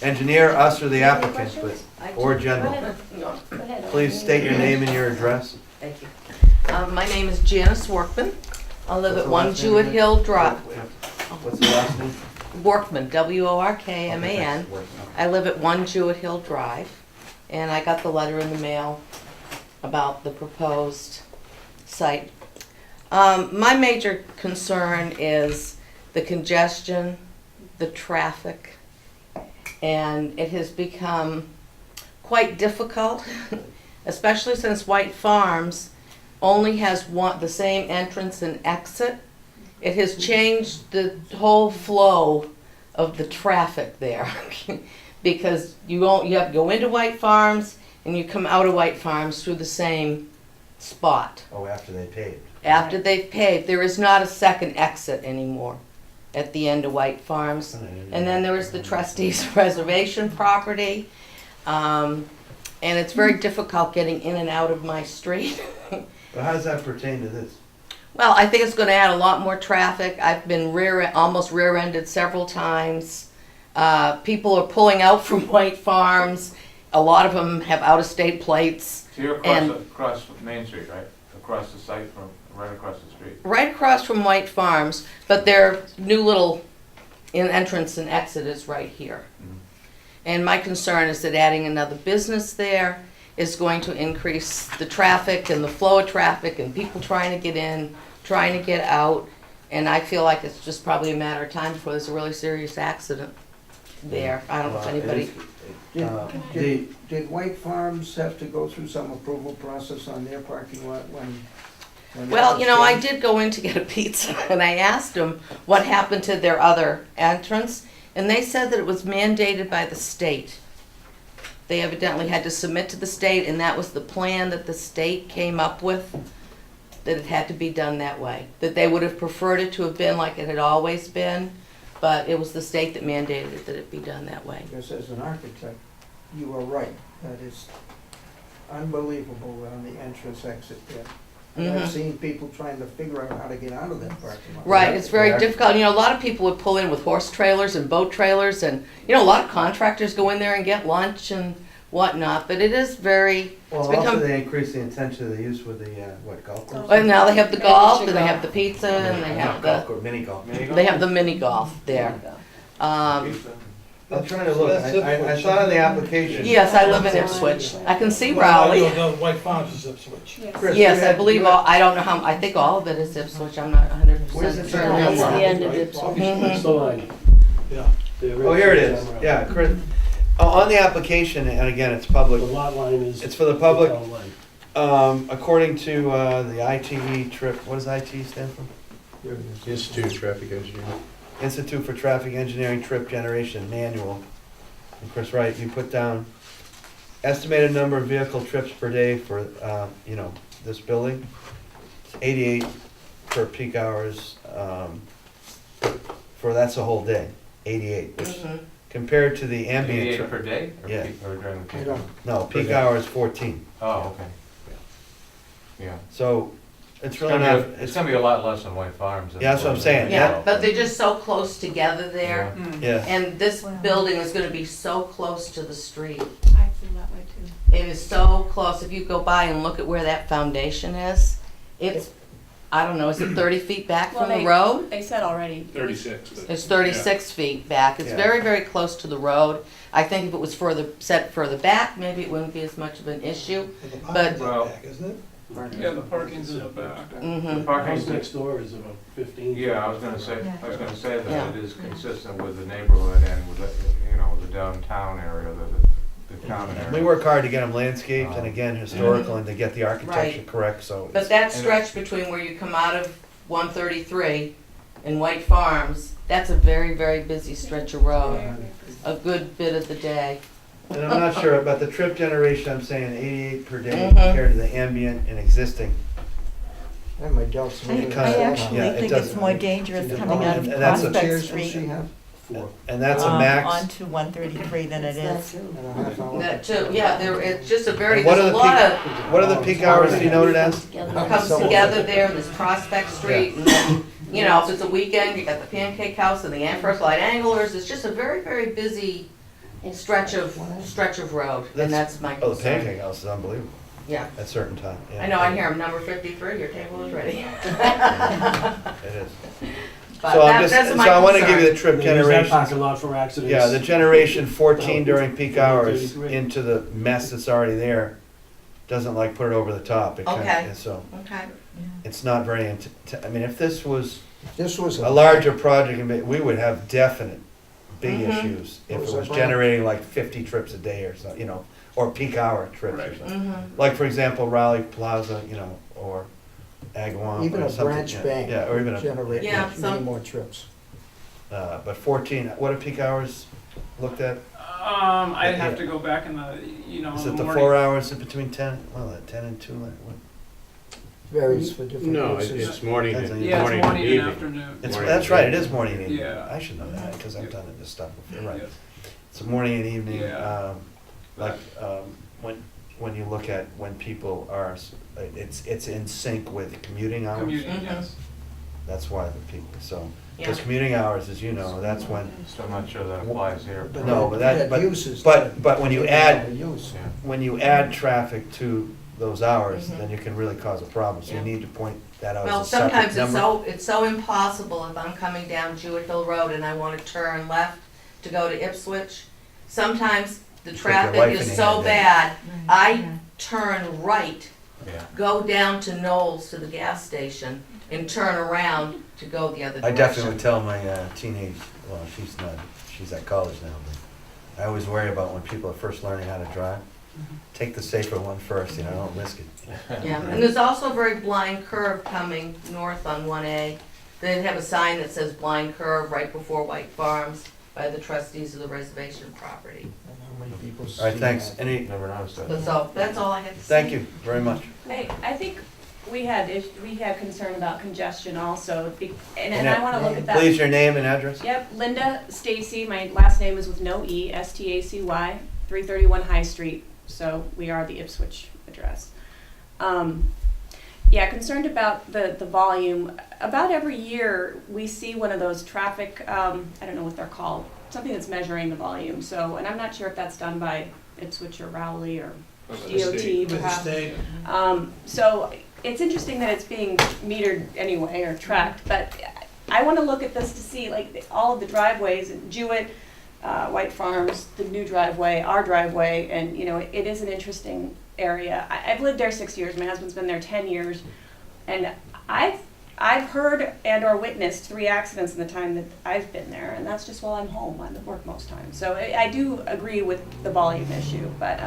engineer, us, or the applicant, but, or general. No, go ahead. Please state your name and your address. Thank you. My name is Janice Workman. I live What's at the 1 last name Jewett again? Hill Drive. What's the last name? Workman, Workman. Okay. I live at 1 Jewett Hill Drive, and I got the letter in the mail about the proposed site. My major concern is the congestion, the traffic, and it has become quite difficult, especially since White Farms only has the same entrance and exit. It has changed the whole flow of the traffic there because you have to go into White Farms and you come out of White Farms through the same spot. Oh, after they paved. After they've paved, there is not a second exit anymore at the end of White Farms. And then there is the trustees' reservation property. And it's very difficult getting in and out of my street. But how does that pertain to this? Well, I think it's going to add a lot more traffic. I've been almost rear-ended several times. People are pulling out from White Farms. A lot of them have out-of-state plates. So you're And- across Main Street, right? Across the site from, right across the street? Right across from White Farms, but their new little entrance and exit is right here. Mhm. And my concern is that adding another business there is going to increase the traffic and the flow of traffic and people trying to get in, trying to get out. And I feel like it's just probably a matter of time before there's a really serious accident there. I don't know if Well, it anybody, is- the- Did White Farms have to go through some approval process on their parking lot when that well, was you know, I changed? did go in to get a pizza and I asked them what happened to their other entrance. And they said that it was mandated by the state. They evidently had to submit to the state, and that was the plan that the state came up with, that it had to be done that way. That they would have preferred it to have been like it had always been, but it was the state that mandated it, that it be done that way. Because as an architect, you are right, that is, unbelievable on the entrance exit there. And I've Mhm. seen people trying to figure out how to get out of that parking lot. Right, it's very Yeah. difficult. You know, a lot of people would pull in with horse trailers and boat trailers, and, you know, a lot of contractors go in there and get lunch and whatnot, but it is very, Well, it's also become, they increase the intensity of the use with the, golf course? and now they have the Maybe golf, we and should they go. have the pizza, and they have Golf the, course, mini golf. they have the mini golf there. I'm trying to look, That's it. I saw in the application. Yes, I live in Ipswich. I can see Well, Raleigh. The White Farms is Ipswich. Chris, Yes, you I had- believe you all, I don't know how, I think all of it is Ipswich, I'm not 100% Where's the sure. turn? That's Yeah. the end of Right. Ipswich. Mhm. That's the line. Yeah. Oh, here it is, yeah, Chris, on the application, and again, it's The public, lot line is. it's for the public, town line. according to, the ITE trip, what does ITE stand for? Institute of Traffic Engineering. Institute for Traffic Engineering Trip Generation Manual. And Chris Wright, you put down estimated number of vehicle trips per day for, this building. It's 88 per peak hours, that's the whole day, 88, which Mhm. compared to the ambient. 88 per day? Or Yeah. Or during the I peak? don't, No, peak hours 14. Oh, okay. Yeah. So it's It's really gonna not, be, it's gonna be a lot less than White Farms. Yeah, that's what I'm saying, Yeah, but they're just so close together there, yeah. and this Wow. building is gonna be so close to the street. I feel that way too. It is so close, if you go by and look at where that foundation is, it's, I don't know, is it 30 feet back from Well, the road? They said already. 36. but- It's 36 feet back, it's Yeah. very, very close to the road. I think if it was set further back, maybe it wouldn't be as much of an issue. The parking's Well- out back, isn't it? Yeah, the parking's in the back. The Mhm. The house parking's, next door is about 15. yeah, I was gonna say Yeah. that it is consistent with the neighborhood and with the, the downtown area, the common area. We work hard to get them landscaped and again, historical, and to get the architecture Right. correct, so. But that stretch between where you come out of 133 and White Farms, that's a very, very busy stretch of road, a good bit of the day. And I'm not sure, about the trip generation, I'm saying 88 per day Mhm. compared to the ambient and existing. I have my doubts. I whether kinda- it's- yeah, it think doesn't- it's more dangerous coming out of And that's a- Prospect Chairs will she Street have? 4. And that's a max. onto 133 than it is. And a half hour? That too, yeah, it's just a very, And what there's are a the lot of, What are the peak hours you noted as? comes together there in this Prospect Street, and then, you know, if it's a weekend, you got the Pancake House and the First Light Anglers, it's just a very, very busy stretch of road, and that's my Oh, the concern. Pancake House is unbelievable Yeah, at certain time. Yeah. I know, I hear 'em, number 53, your table is ready. It is. But So I'm that's just, my so I wanna give you concern. the trip They use that generations. parking lot for accidents. Yeah, the generation 14 during peak hours 33. into the mess that's already there, doesn't like put it over the top. It kinda- Okay. So, Okay, it's not very, I mean, if this was This was a larger project, we would have definite big Mhm. issues if it Those are was mine. generating like 50 trips a day or so, or peak hour trips or Right. something. mhm. Like, for example, Raleigh Plaza, or Agawam Even or a something. branch yeah. bank Yeah, or even generate Yeah, many some- more trips. but 14, what are peak hours looked at? I'd have Yeah. to go back in the, in Is the it the morning. 4 hours in between 10, 10 and 2? What? Varies for different No, uses. it's morning Depends on and you. Yeah, it's morning and evening. afternoon. It's, that's right, it is morning and evening. Yeah. I should know that, because I've done this stuff before, right. Yeah. It's morning and evening, Yeah. like, when you look at when people are, it's in sync with commuting hours. Commuting, Mhm. yes. That's why the people, so, Yeah. because commuting hours, as you know, that's when, So I'm not sure that applies here. But No, but that- but- uses but when you add- Use. Yeah. when you add traffic to those hours, Mhm. then you can really cause a problem, so you Yeah. need to point that out Well, as a separate sometimes number. it's so impossible if I'm coming down Jewett Hill Road and I wanna turn left to go to Ipswich. Sometimes the your traffic life in is your so hand, bad, I turn right, Yeah. go down to Knowles to the gas station, and turn around to go the other I direction. definitely would tell my teenage, well, she's at college now, but I always worry about when people are first learning how to drive. Take the safer one first, don't risk it. Yeah, and there's also a very blind curve coming north on 1A. They have a sign that says blind curve right before White Farms by the trustees of the reservation property. And how many people All right, see thanks. that? Any, Never noticed that. So that's all I had to say. thank you very much. I think we had concern about congestion also, and And I wanna look at that. Please, your name and address? Yep, Linda Stacy, my last name is with no E, Stacy, 331 High Street, so we are the Ipswich address. Yeah, concerned about the volume. About every year, we see one of those traffic, I don't know what they're called, something that's measuring the volume. So, and I'm not sure if that's done by Ipswich or Rowley or DOT perhaps. So it's interesting that it's being metered anyway or tracked, but I want to look at this to see like all of the driveways in Jewett, White Farms, the new driveway, our driveway, and you know, it is an interesting area. I've lived there 6 years, my husband's been there 10 years, and I've heard and or witnessed 3 accidents in the time that I've been there, and that's just while I'm home. I'm at work most times. So I do agree with the volume issue, but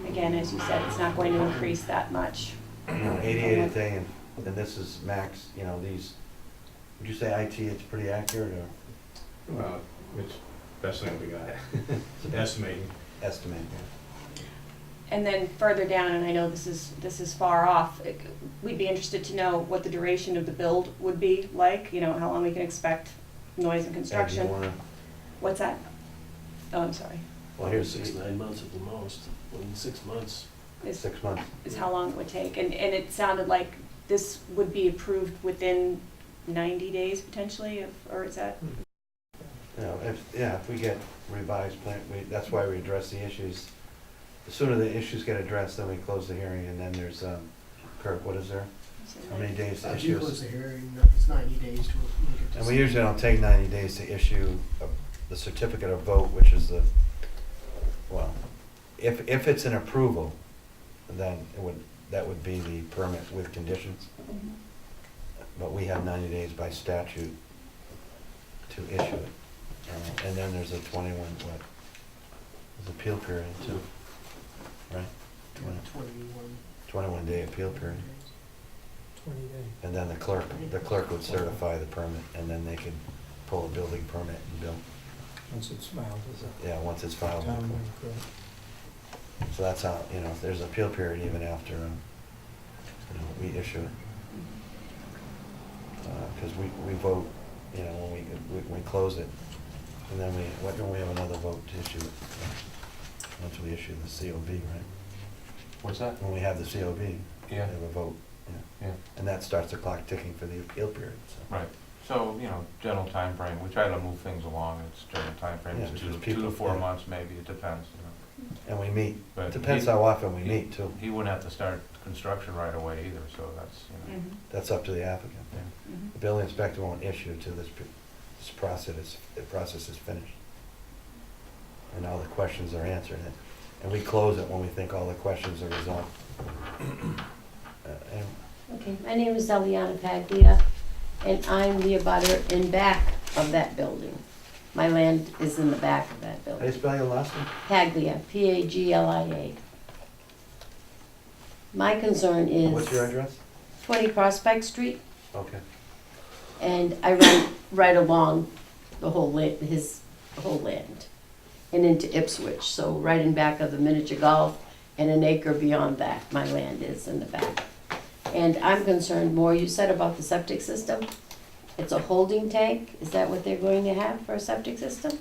again, as you said, it's not going to increase that much. 88 a day, and this is max, you know, these, would you say IT, it's pretty accurate, or? Well, it's best thing we got. Estimating. Estimate, And then further down, and I know this is far off, we'd be interested to know what the duration of the build would be like, you know, how long we can expect noise and construction. What's that? Oh, I'm sorry. Well, here's 6, 9 months at the most, in 6 months. Is 6 months. is how long it would take. And it sounded like this would be approved within 90 days potentially, or is that? You know, if we get revised plan, that's why we address the issues. The sooner the issues get addressed, then we close the hearing, and then there's, Kirk, what is there? How many days to If you issue? close the hearing, it's 90 days to make a decision. And we usually don't take 90 days to issue the certificate of vote, which is well, if it's an approval, then that would be the permit with conditions. But we have 90 days by statute to issue it. And then there's a 21, there's appeal period too, right? 21 day appeal period. 20 days. And then the clerk would certify the permit, and then they could pull a building permit and build. Once it's filed, is it? Yeah, once it's filed. Town clerk. So that's how, you know, there's an appeal period even after, we issue it. Because we vote, you know, when we close it, and then we have another vote to issue it. Once we issue the COB, right? What's that? When we have the COB, we Yeah. have a vote, Yeah. and that starts the clock ticking for the appeal period, so. Right. So, you know, general time frame. We try to move things along. It's general time frame. Yeah, It's because 2 to people- 4 yeah. months, maybe. It depends, you know. And we meet, But depends he- how often we meet too. He wouldn't have to start construction right away either, so that's, you know. That's up to the applicant. Yeah. The building inspector won't issue till this process is finished. And all the questions are answered. And we close it when we think all the questions are resolved. And Okay, my name is Eliana Paglia, and I'm the abutter in back of that building. My land is in the back of that how do you building. spell your last name? Paglia, P-A-G-L-I-A. My concern is What's your address? 20 Prospect Street, Okay. and I run right along the whole his whole land and into Ipswich, so right in back of the miniature golf, and an acre beyond that, my land is in the back. And I'm concerned more, you said about the septic system. It's a holding tank, is that what they're going to have for a septic system?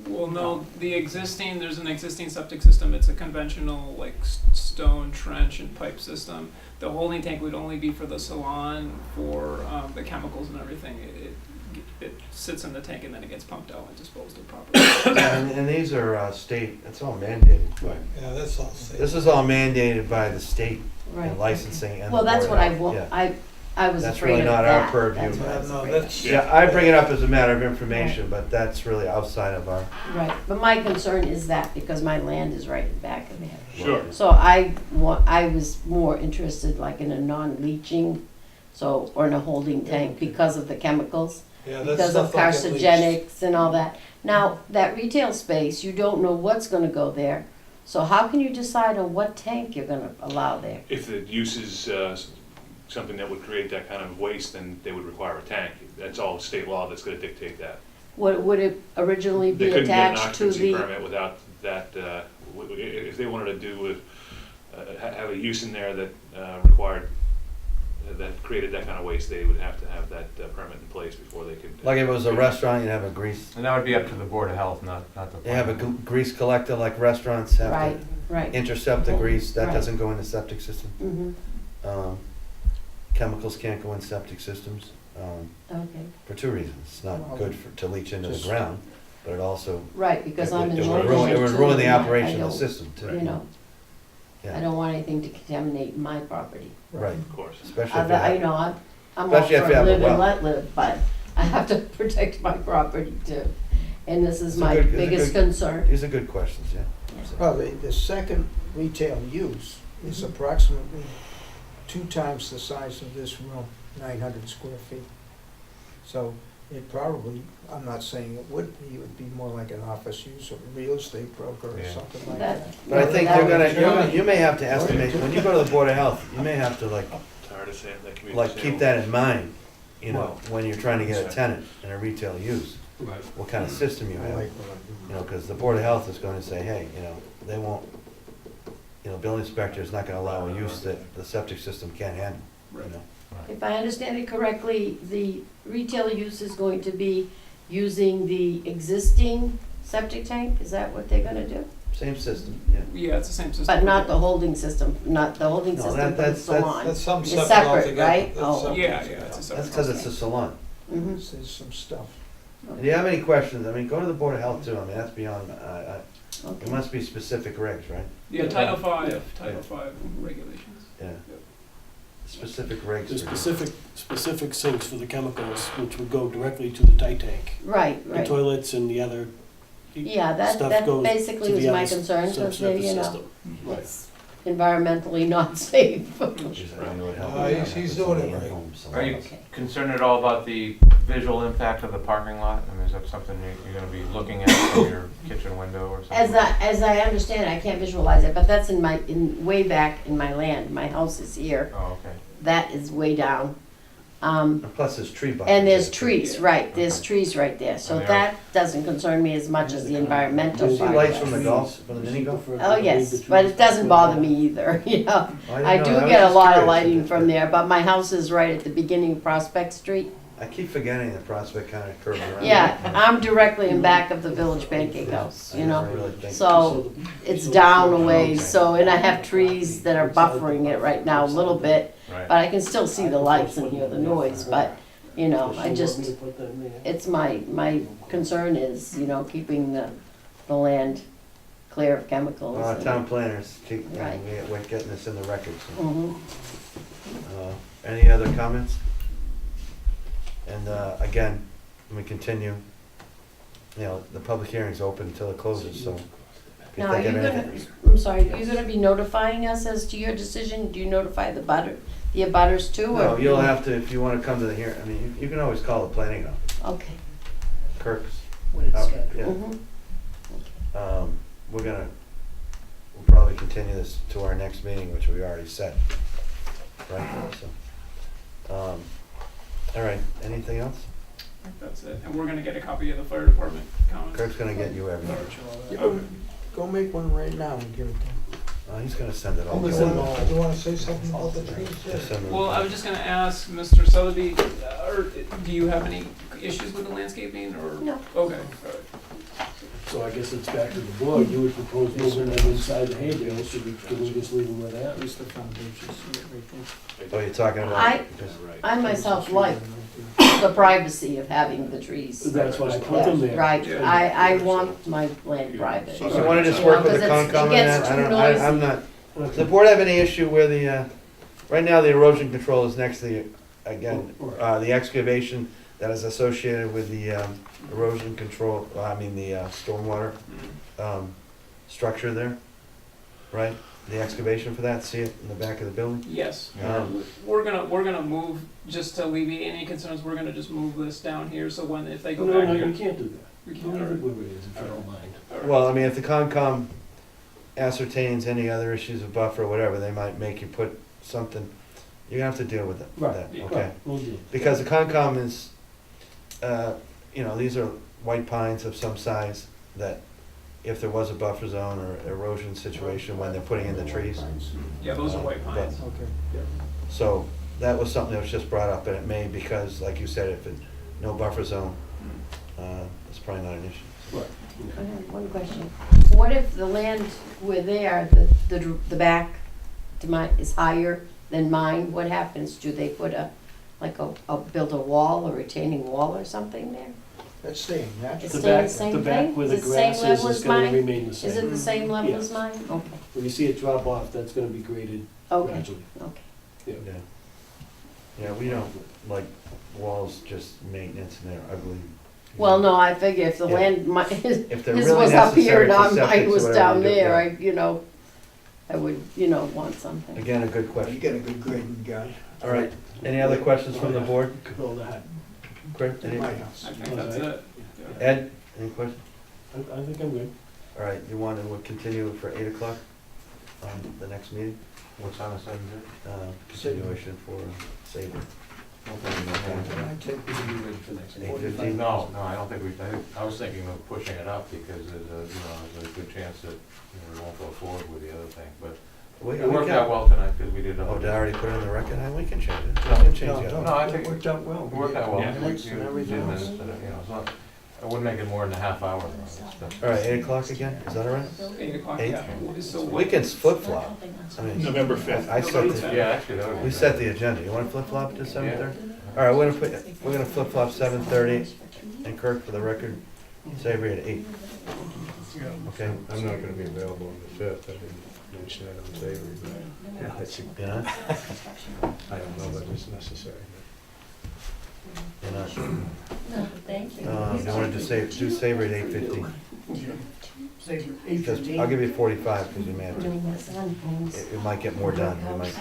Well, no, there's an existing septic system. It's a conventional, like, stone trench and pipe system. The holding tank would only be for the salon, for the chemicals and everything. It sits in the tank and then it gets pumped out and disposed of properly. And these are state, it's all mandated. Yeah, that's all safe. This is all mandated by the state Right. and licensing and the Well, that's Board what of I want, Health. I was That's afraid really of not our that. purview. That's what I was No, afraid of. that's- Yeah, I bring it up as a matter of information, but that's really outside of our. Right, but my concern is that, because my land is right in back of there. Sure. So I was more interested like in a non-leaching, or in a holding tank because of the chemicals, Yeah, that's because of stuff like at least. carcinogenics and all that. Now, that retail space, you don't know what's gonna go there, so how can you decide on what tank you're gonna allow there? If the use is something that would create that kind of waste, then they would require a tank. That's all state law that's gonna dictate that. Would it originally be They couldn't get an attached to occupancy the, permit without that, if they wanted to do, have a use in there that required that created that kind of waste, they would have to have that permit in place before they could. Like if it was a restaurant, you'd have a grease, And that would be up to the Board of Health, not the. they have a grease collector like restaurants have Right, to right. intercept the grease, that Right. doesn't go in the septic system. Mm-hmm, Chemicals can't go in septic systems, okay. for two reasons. It's not good to leach into the Just- ground, but it also, Right, because it I'm would in ruin, it would ruin the operation of the I system too. don't, you know, I Yeah, don't want anything to contaminate my property. right, Of course. especially if you I have, know, I'm all Especially if you for have a live and well. let live, but I have to protect my property too. And this is It's a my good- it's a biggest good- concern. these are good questions, yeah. Well, the second retail use is approximately 2 times the size of this room, 900 square feet. So it probably, I'm not saying it would be more like an office use or a real estate broker or Yeah. something like That- that. But I think that they're would- gonna, you may have to estimate, when you go to the Board of Health, you may have to It's hard to say in that community. like keep that in mind, you know, Well, when you're trying to get a that's tenant in a retail use, Right. what kind of system you I have. like You know, because the Board of Health is going to say, hey, you know, they won't, you know, building inspector is not gonna allow a use that the septic system can't handle, you know? If I understand it correctly, the retail use is going to be using the existing septic tank? Is that what they're gonna do? Same system, yeah. Yeah, it's the same system. But not the holding system, not the holding No, system that- for the that's- salon? That's some It's separate separate, altogether. right? That's Oh. separate. Yeah, yeah, it's a separate. That's because it's a salon. Mhm. There's some stuff. And do you have any questions? I mean, go to the Board of Health too, I mean, that's beyond, it Okay. must be specific regs, right? Yeah, Title V regulations. Yeah. Specific regs. There's for- specific sinks for the chemicals, which would go directly to the tight tank. Right, The right. toilets and the other Yeah, that, stuff that goes basically to was the my other concern, because subsurface you know, system. Right. it's environmentally not safe. Which is- I know it helps. He's doing it right. Are you Okay. concerned at all about the visual impact of the parking lot? I mean, is that something you're gonna be looking at from your kitchen window or something? As I understand, I can't visualize it, but that's way back in my land. My house is here. Oh, okay. That is way down. And plus there's tree buffers. And there's there, too. trees, right, there's Okay. trees right there, so And they are- that doesn't concern me as much as the Do environmental you see part. lights of from it. the golf, from the mini golf? Oh, yes, but it doesn't bother me either, you know. I do didn't know. get a was lot of just lighting curious. from there, but my house is right at the beginning of Prospect Street. I keep forgetting the Prospect kind of curves around. Yeah, I'm directly in back of the Village Pancake House, you I know. never really think- So it's down a ways, so, and I have trees that are buffering it right now a little bit, Right. but I can still see the lights and hear the noise, but, you know, I just, it's my concern is, you know, keeping the land clear of chemicals. Well, our and- town planners keep, you know, Right. we're getting this in the records. Mhm. Any other comments? And again, when we continue, you know, the public hearing's open until it closes, so. if you Now, are think you of gonna, anything- I'm sorry, are you gonna be notifying us as to your decision? Do you notify the abutters too? or- No, you'll have to, if you want to come to the hearing, I mean, you can always call the planning office, Okay. Kirk's. When it's out, scheduled. yeah. Mhm. We'll probably continue this to our next meeting, which we already set. Right, so. All right, anything else? That's it. And we're gonna get a copy of the fire department comments. Kirk's gonna get you everything. Go make one right now and give it to him. He's gonna send it all. You wanna say something about the trees? Just send it. Well, I was just gonna ask Mr. Sotheby, or do you have any issues with the landscaping, or? No. Okay, all right. So I guess it's back to the board, you would propose moving them inside the hay bale, can we just leave them where that? Here's the foundation, see it right there? Oh, you're talking about? I- just- I myself like the privacy of having the trees. That's why I put them there. Right, I want my land private. So you wanna just work with the You know, 'cause Concom on it gets that? I too don't, noisy. I'm not, does the board have any issue where the, right now, the erosion control is next to the, again, the excavation that is associated with the erosion control, the stormwater structure there, right? The excavation for that, see it in the back of the building? Yes. Yeah. We're gonna move, just to alleviate any concerns, we're gonna just move this down here, so if they go No, back no, here. you can't do that. We Leave can, it all right. where it is, if you don't mind. All right. Well, I mean, if the Concom ascertains any other issues of buffer or whatever, they might make you put something, you're gonna have to deal with that, Yeah. okay? Right, we'll do. Because the Concom is, these are white pines of some size that if there was a buffer zone or erosion situation when they're putting in the trees. Yeah, those are white pines. Okay. So that was something that was just brought up, and it may, because, like you said, if it, no buffer zone, it's probably not an issue. Right. I have one question. What if the land where they are, the back to mine is higher than mine? What happens? Do they put build a wall, a retaining wall or something there? That's staying natural. It's The staying back, the same the back thing? where Is the it the same grass level is as gonna mine? remain the same. Is it the same level as Yes. mine? Okay, When you see it drop off, that's gonna be graded okay, gradually. okay. Yeah. Yeah. Yeah, we don't like walls, just maintenance, and they're ugly. Well, no, I figure if the Yeah. land, his If they're really was up here necessary and for septic mine or was whatever down you do, there, yeah. I would, want something. Again, a good You question. get a good grading guy All right, any other questions from the board? All that. Chris, in any? my house. I think that's it. Ed, any questions? I think I'm good. All right, you want to continue for 8 o'clock on the next meeting? What's on the subject? Continuation for Sabre. I take We should be ready for next meeting. 8:15? No, I don't think I was thinking of pushing it up because there's a good chance that, we won't go forward with the other thing, but We it worked can- out well tonight because we did. Oh, did I already put it on the record? We can change it. We No. can change it. No, I think It worked out well. It worked out well. Yeah. Minutes and everything else. It's not, I wouldn't make it more than a half hour. All right, 8 o'clock again? Is that all right? 8 o'clock, Eight? yeah. So We can flip-flop. I mean, November 5th. I set the, Yeah, actually, that would be. we set the agenda. You want to flip-flop to 7:30? All right, we're gonna flip-flop 7:30, and Kirk, for the record, Savory at 8. Okay? I'm not gonna be available on the 5th, I didn't mention that on Savory, but yeah, it's, Yeah? I don't know that it's necessary. You're not? No, thank you. You want to do Savory at 8:15? Say Because 8:15. I'll give you 45 because you may have to, Doing my son owns. it might get more done. You might,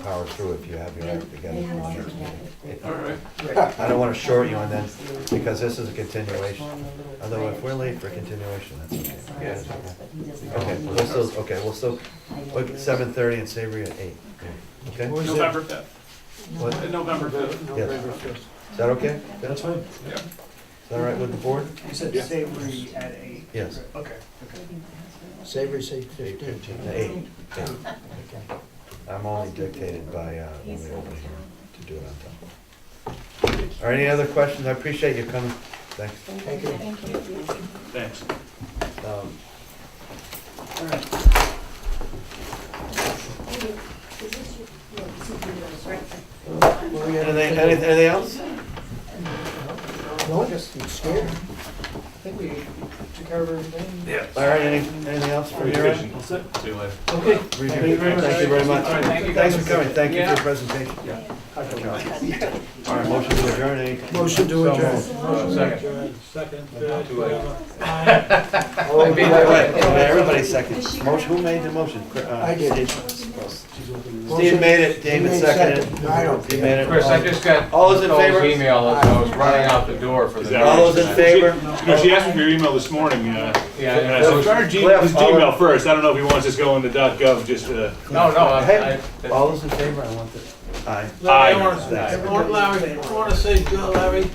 power through if you have your act together. for the next meeting. All right. I don't want to short you on that because this is a continuation. Although if we're late for a continuation, that's okay. Yeah. Okay, we'll still, look at 7:30 and Savory at 8. Okay? What was it? November 5th. What? November 5th. November 5th. Is that okay? That's fine. Yeah. Is that all right with the board? You said Savory at 8? Yes. Okay. Savory's 8:15. At 8. I'm only dictated by when we open here to do it on time. All right, any other questions? I appreciate you coming. Thanks. Thank you. Thanks. Anything else? No, just I'm scared. I think we took care of everything. Yeah. All right, anything else from your end? All set? See you later. Okay. Thank you very much. All right, thank you, Thanks guys. for coming. Thank you for Yeah. your presentation. All right, motion to adjourn. Any? Motion to adjourn. Second. Second, Too late. Oh, wait, everybody second. Motion, who made the motion? I did. Steve made it, David seconded it. I don't Steve made it. Chris, I just got All those in Nicole's favor? email as I was running out the door for the. All those in favor? No, she asked me for your email this morning, Yeah, and I and said, try his Cliff, all Gmail first. I don't know if he wants us going to .gov, just, Hey, all those in favor? I want the, aye. Larry, I wanna, Aye. Larry, I wanna say, Larry,